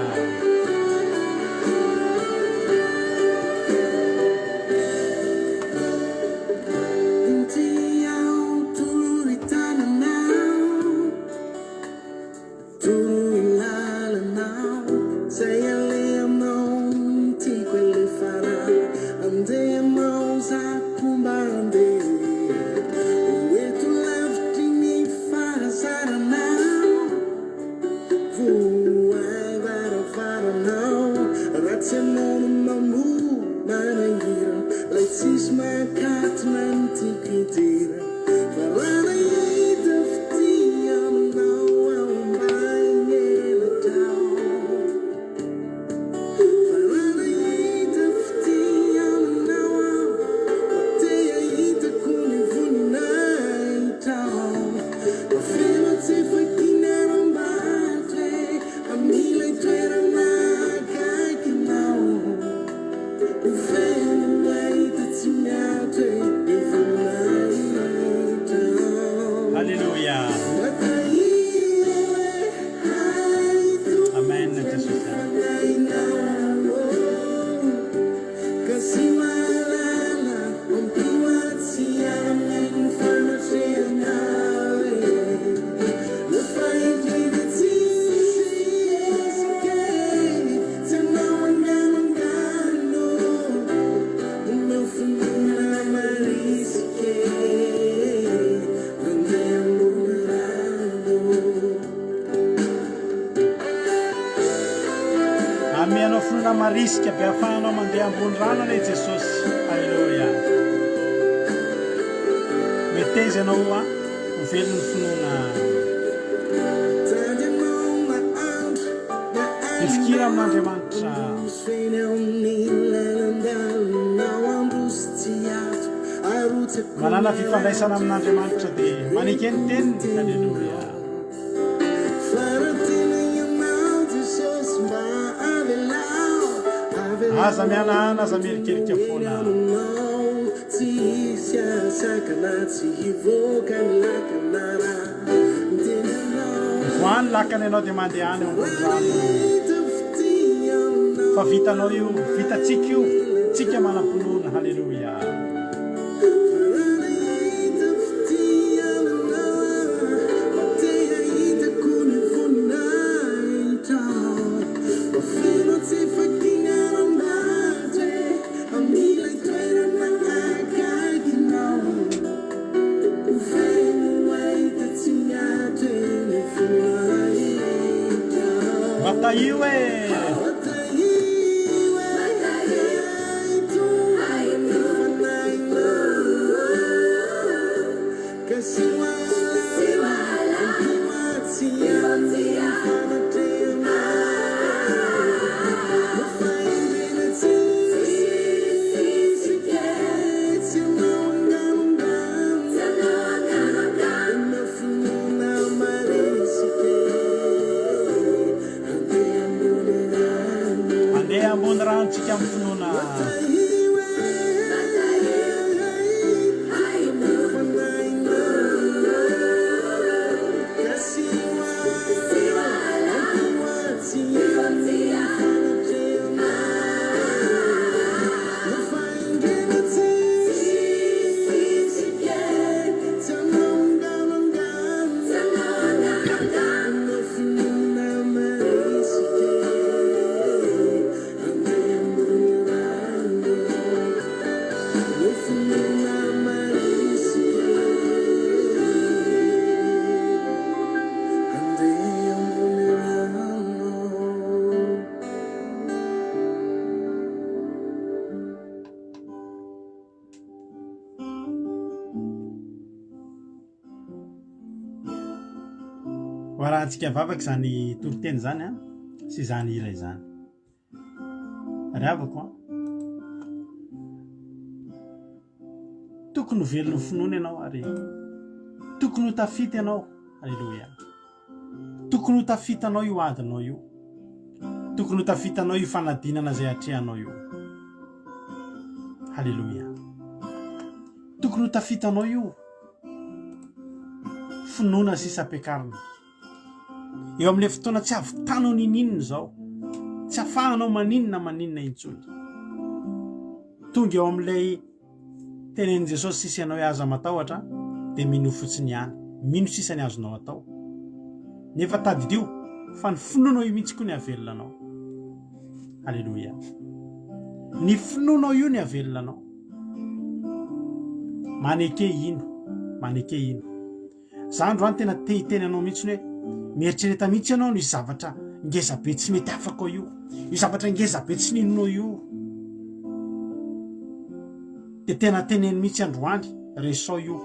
Speaker 1: Amianao finoana marisika be ahafahanao mandeha ambony rano ane Jesosy. Alleluia. Meteza anao a ho velon'ny finoana. Mifikira amin'Andriamanitra. Manana fifandraisana amin'Andriamanitra dia manekeny teniny. Alleluia. Aza mianana, aza mierikerika foana. Voany lakany ianao dia mandeha any ambony rano. Fa vitanao io, vitatsika io, tsika manam-pinoana. Halleluia. Io rahantsika vavaka izany toroteny zany a sy izany hira izany ry havako a tokony ho velon'ny finoana ianao ary tokony ho tafita ianao. Alleluia. Tokony ho tafitanao io adinao io, tokony ho tafitanao io fanadinana zay atrehanao io. Halleluia. Tokony ho tafitanao io finoana sy isam-piakarana. Eo amin'ilay fotoana tsy avitanao ninina zao, tsy afahanao maninona intsony. Tonga eo amin'ilay tenen'i Jesosy sisy ianao aza matahotra dia mino fotsiny ihany, mino sisa ny azonao atao. Nefa tadidio fa ny finoanao io mihitsy koa ny avelona anao. Halleluia. Ny finoanao io ny avelona anao. Maneke ino. Za androany tena te-hiteny anao mihitsy hoe mieritrereta mihitsy ianao ny zavatra ngeza be tsy mety afaka io, io zavatra ngeza be tsy ninonao io. Dia tena teneny mihitsy androany, resao io.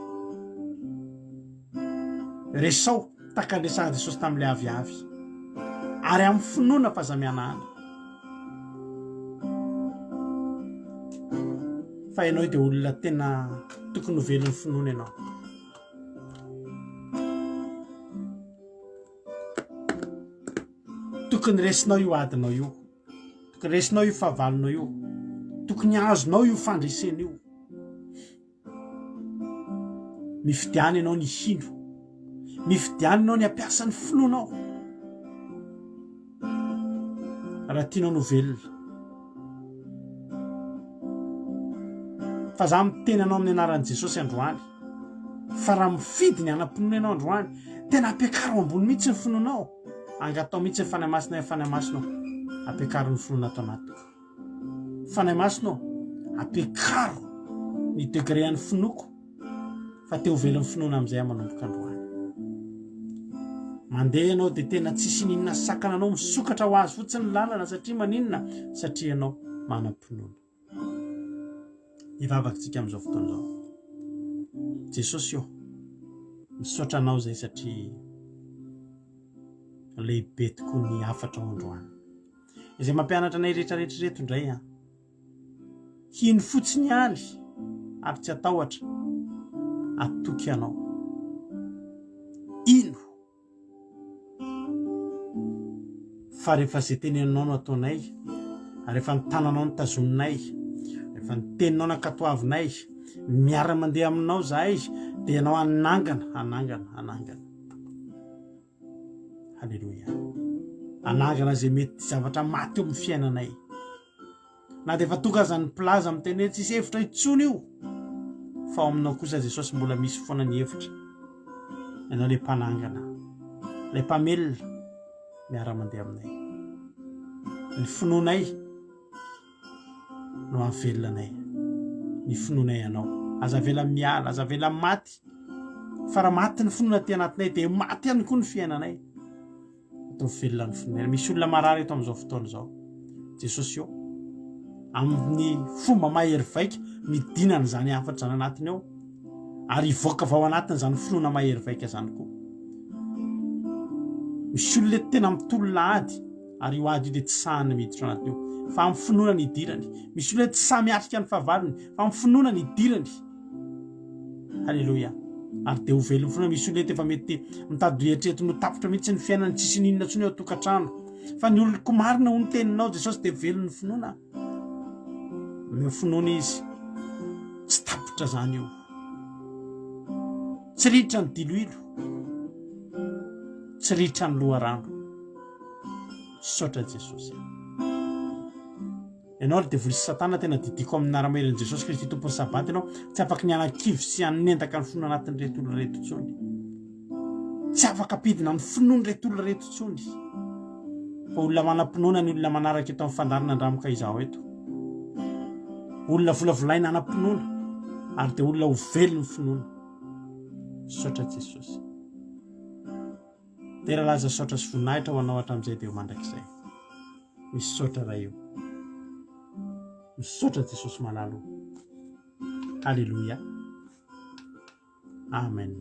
Speaker 1: Resao taka le sary Jesosy tamin'ilay aviavy. Ary amin'ny finoana fahazamiana any. Fa ianao dia olona tena tokony ho velon'ny finoana ianao. Tokony resinao io adinao io, tokony resinao io fahavalonao io, tokony azonao io fandresena io. Mifidiana ianao ny hino, mifidiana ianao ny ampiasa ny finoanao raha tianao no velona. Fa za miteny anao amin'ny anaran'i Jesosy androany fa raha mifidy ny anam-pinoana ianao androany, tena ampiakaro ambony mihitsy ny finoanao. Angatao mihitsy ny fanahy masinao ampiakaro ny finoana atao anatiko. Fanahy masinao ampiakaro ny degré an'ny finoako fa teo velon'ny finoana amin'izay manomboka androany. Mandeha ianao dia tena tsisy ninona sakana anao misokatra ho azy fotsiny ny lalana satria maninona? Satria ianao manam-pinoana. Ivavakantsika amin'izao fotoana izao. Jesosy io misaotra anao zay satria lehibe tokoa ny hafatra ao androany. Izay mampianatra anay rehetrarehetra reto indray a. Hino fotsiny ihany ary tsy atahotra, atoky anao. Ino fa rehefa izay teneninao no ataonay, rehefa ny tananao no tazoninay, rehefa ny teninao no ankatoavinay, miara-mandeha aminao zahay dia ianao anangana. Halleluia. Anangana zay mety zavatra maty eo amin'ny fiainanay. Na dia efa tonga aza ny plaza amin'ny teny hoe tsisy hevitra intsony io, fa ao aminao kosa Jesosy mbola misy foana ny hevitra. Ianao ilay mpanangana, ilay mpamelona, miara-mandeha aminay. Ny finoanay no havelonanay. Ny finoanay ianao. Aza vela miala, aza vela maty. Fa raha maty ny finoana aty anatinay dia maty ihany koa ny fiainanay. Atao velona ny finoana. Misy olona marary eto amin'izao fotoana izao. Jesosy io amin'ny fomba mahery vaika midinana izany hafatra izany anatiny ao, ary ivoaka avy ao anatiny izany finoana mahery vaika izany koa. Misy olona tena mitolona ady ary io ady io dia tsy sahany miditra anatiny io, fa amin'ny finoana ny idirany. Misy olona tsy sahy miatrika ny fahavalony fa amin'ny finoana ny idirany. Halleluia. Ary dia ho velon'ny finoana. Misy olona efa mety mitady eritreretiny ho tapitra mihitsy ny fiainany, tsisy ninona intsony ao tokantrano, fa ny olona marina ho ny teninao Jesosy dia velon'ny finoana. Ny finoana izy tsy tapitra zany io, tsy ritra ny diloilo, tsy ritra ny loharano. Saotra Jesosy. Ianao dia volisy Satana tena didiko amin'ny ara-mahelan'i Jesosy Kristy tompon'ny sabaty. Ianao tsy afaka ny hanan-kivy sy hanendaka ny finoana anatin'ny reto olona reto intsony. Tsy afaka apidina ny finoana reto olona reto intsony. Fa olona manam-pinoana ny olona manaraka eto amin'ny fandarina andramoka izaho eto. Olona volavolaina anam-pinoana ary dia olona ho velon'ny finoana. Saotra Jesosy. Tera laza saotra sy voninahitra ho anao hatramin'izay dia ho mandrakizay. Misy saotra raha io. Misaotra Jesosy manalo. Halleluia. Amen.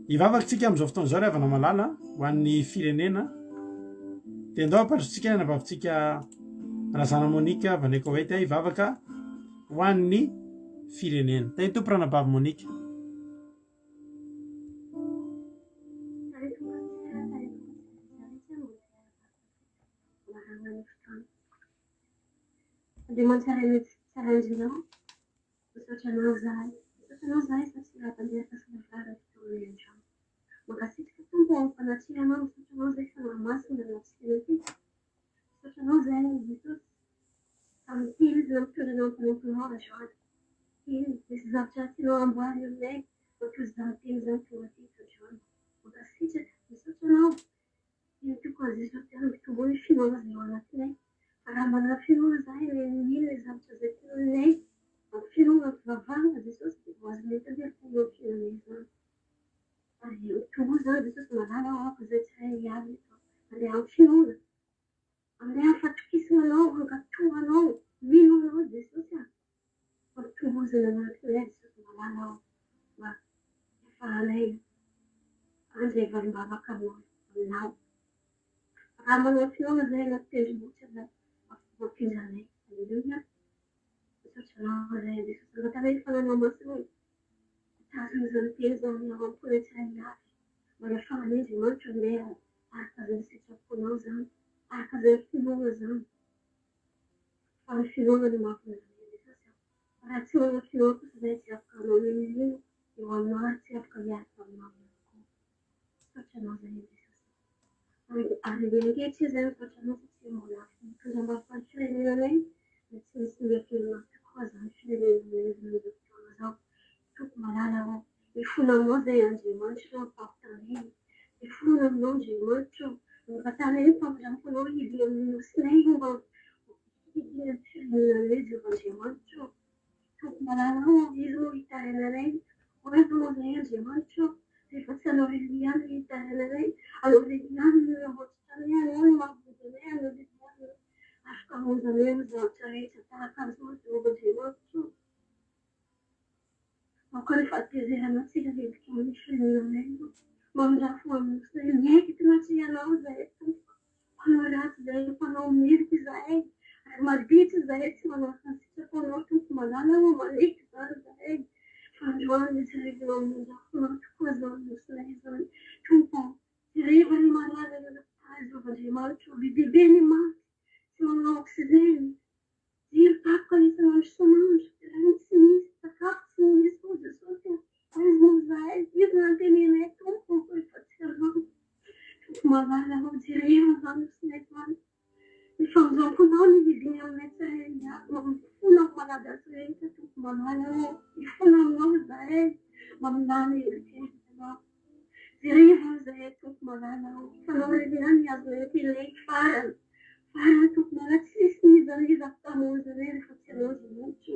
Speaker 1: Ivavakantsika amin'izao fotoan'izao ry havana malala ho an'ny firenena dia andao ampatrotsika ny anabavintsika razana Monika Vaneko Hoety hivavaka ho an'ny firenena. Teny tompo ranabavy Monika.
Speaker 5: Andriamantsara tsara indrindra misaotranao zahay. Misaotranao zahay satria raha tandeha fahasalamana fotoana androany. Mankasitraka tompo amin'ny fanatrianao, misaotranao zahay fa namasinga natsika ity. Misaotranao zahay Jesosy. Tamin'ny telo izy nampitondranao ny mpanomponao androany. Telo misy zavatra tianao amboary aminay, mampivozy zahateny izany tonga teto androany. Mankasitraka, misaotranao. Ino toko azy Jesosy any mitombo ny finoana izay ao anatinay. Raha manana finoana zahay ny zavatra izay tianay, amin'ny finoana mpivavahana Jesosy dia ho azo mety tanteraka ny fiainana izany. Ary mitombo izany Jesosy malala ao izay tsy hay hiavy eto. Andeha amin'ny finoana. Andeha amin'ny fatokisana anao, ankatoanao, mino anao Jesosy a. Fampitombozana anatinay Jesosy malala ao. Mba efahanay andray valim-bavaka aminao. Raha manana finoana zahay anaty tendrombohitra zahay. Mampindranay. Alleluia. Misaotranao zahay Jesosy. Angatanay ny fananao masina. Tazana izany teny izany ao ampola tsy hay avy. Mba efahanay Andriamanitra andeha araka izay sitraponao izany. Araka izay finoana izany. Fa ny finoana no mahafinaritra Jesosy. Raha tsy manana finoana kosa zahay tsy afaka hanao inona eo aminao ary tsy afaka miaraka aminao ihany koa. Misaotranao zahay Jesosy. Ary ankehitriny izay misaotranao satria mbola mitondra ambany firenenanay dia tsy misy miafirana tokoa izany firenenanay izao fotoana izao. Tompo malala ao. Mifono aminao izay Andriamanitra mampampitanay. Mifono aminao Andriamanitra. Mampatanay ny mpampindramponao hidy amin'ny nosinay mba hidy ny firenenanay Jehovah Andriamanitra. Tompo malala ao. Izy no hitarenanay. Oentinao zahay Andriamanitra. Rehefa tsy anao Eliana ny hitarenanay. Anao Eliana no namboatranay, anao no mampodinay, anao Eliana afaka hamonjanay amin'ny zavatra rehetra tahaka an'izao Jehovah Andriamanitra. Maka ny fahatezerana antsika vedika amin'ny firenenanay. Mamindrafo amin'ny nosonay miaiky tanatrianao zahay tompo. Mpanao ratsy zahay, mpanao miriky zahay. Ary maditra zahay tsy manaraka ny sitraponao tompo malala ao maneky izany zahay. Fa androany izy rehefa mamindrafonao tokoa izao ny nosonay izany. Tompo, rehefa ny malaza Jehovah Andriamanitra, bebe ny maty, tsy manao oksizeny. Jiro tapaka isanandro isanandro. Rano tsy misy, sakafo tsy misy koa Jesosy. Aiza zahay, izy no antenenay tompo rehefa tsy anao. Tompo malala ao, jerena izany nosonay izany. Ny fanondramponao ny vidiny aminay tsara mifono amin'ny malagasy rehetra tompo malala ao. Mifono aminao zahay, maminany eritreretanao. Jerena zahay tompo malala ao. Fanao Eliana azonay teny farany. Farany tompo malala tsisy nizany izy afaka hamonjanay rehefa tsy anao Andriamanitra.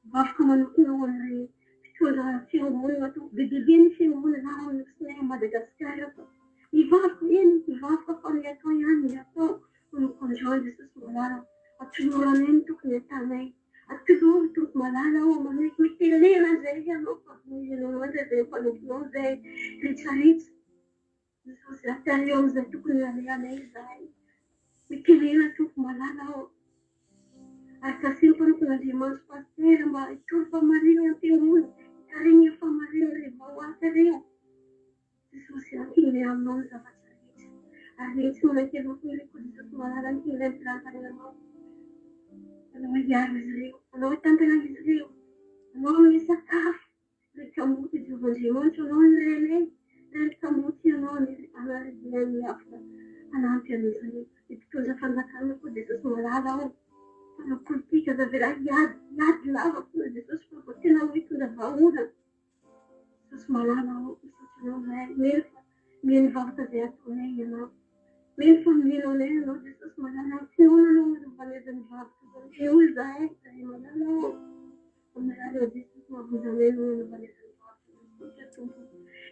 Speaker 5: Mba afaka manokonao an'ilay fitondra fiangonana tompo. Bebe ny fiangonana ao amin'ny nosinay Madagasikara fa mivavaka eny, mivavaka fa ny atao ihany ny atao. Manoko androany Jesosy malala. Atoloranay ny tokony atanay. Atoloro tompo malala ao amanay. Mitelena zay ianao fa ianao izay mpanomponao izay rehetrarehetra. Jesosy atao eo amin'izay tokony alehanay zahay. Mitelena tompo malala ao. Arkasiny mpanompon'Andriamanitra pastera mba hitory famarina am-piangonana. Hitariny famarina rehefa ho atareo. Jesosy ankinay aminao ny zavatra rehetra. Ary tsy manakelo koa Jesosy malala ny kinay mpirantarenanao. Anao hiaro izy ireo. Anao hitantana izy ireo. Anao ny sakafo. Ny kamoty Jehovah Andriamanitra. Anao ny renay. Ny kamoty anao ny anarizinay afaka hanampy an'izy ireo. Mpitondra fanjakana koa Jesosy malala ao. Mpanao politika zavela hiady lavaka na Jesosy fa vao tena hoe hitondra vahoana. Jesosy malala ao. Misaotranao zahay. Meno fa meno vavaka izay ataonay ianao. Meno fa mino anay ianao Jesosy malala ao. Finoana anao manovanezany vavaka izany. Finoa zahay malala ao. Amin'ny alalan'i Jesosy mahavonjanay no manovanezany vavaka. Misaotra tompo.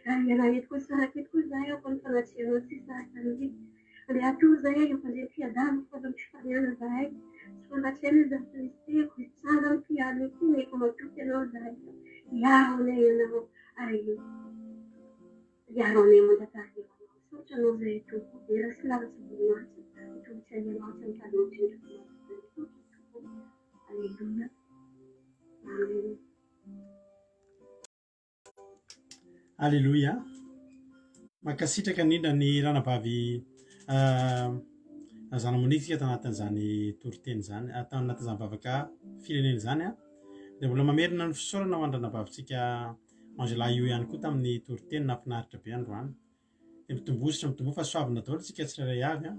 Speaker 5: Raha ialaeto koa saraka eto koa zahay ao ny fanatrianao tsy saraka an'ity. Andeha atoro zahay ao fandeha mpiadana fa avy mifariana zahay. Tsy fantatrena izy zavatra misy teko. Hisanga ny mpiala ity nefa matoky ianao zahay. Iaro anay ianao. Ary iarone mandatarivana saotra anao zay tompodera sy lavatsy voninahitsy tompitsy andriamanitra mitadina tendrika Alleluia. Amen.
Speaker 1: Alleluia. Mankasitraka indrindra ny ranavavy zana monika tanatin'izany toriteny zany atao anatin'izany vavaka firenena zany a dia mbola mamerina ny fisaorana ho an-dranavavitsika Angela io ihany koa tamin'ny toriteny nafinaritra be androany dia mitombositra mitombo fa soavina daholo tsika tsirairay avy a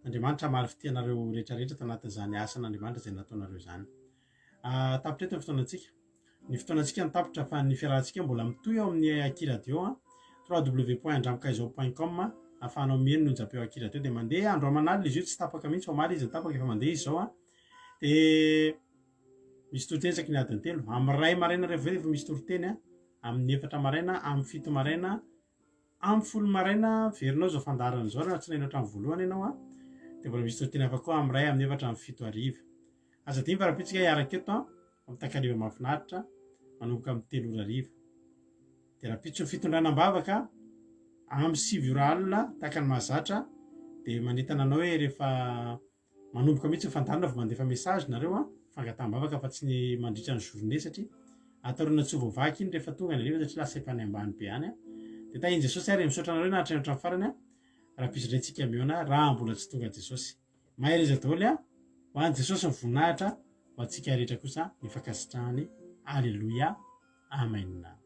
Speaker 1: Andriamanitra hamaly fitianareo rehetrarehetra tanatin'izany asan'Andriamanitra zay nataonareo zany. Tapitra eto ny fotoanantsika. Ny fotoanantsika ny tapitra fa ny fiarahantsika mbola mitoy ao amin'ny Akiradio www.andramkaizao.com ahafahanao mihaino no japeo Akiradio dia mandeha andro aman'alina izy io tsy tapaka mihitsy fa omaly izy ny tapaka efa mandeha izy zao a dia misy toriteny isaky ny adiny telo amin'ny ray maraina rehefa efa misy toriteny a amin'ny 4 maraina amin'ny 7 maraina amin'ny 10 maraina verinao zao fandarana zao raha tsy nahinao hatramin'ny voalohany ianao a dia mbola misy toriteny hafa koa amin'ny ray amin'ny 4 amin'ny 7 ariva aza dimy farapitsika hiaraka eto a amin'ny takariva mahafinaritra manomboka amin'ny 3 ora ariva dia raha pitso ny fitondranam-bavaka amin'ny 7 ora alina tahaka ny mahazatra dia manentana anao hoe rehefa manomboka mihitsy ny fandarana vao mandefa message nareo a fangataham-bavaka fa tsy ny mandritra ny journée satria atarona tsy ho voavaky iny rehefa tonga ny ariva satria lasa efa ny ambany be any a dia tahian Jesosy ary misaotra anareo na hatrany farany a raha pisodrayntsika miona raha mbola tsy tonga Jesosy mahery izy daholo a ho an'i Jesosy ny voninahitra ho antsika rehetra kosa ny fankasitrahany. Alleluia. Amen.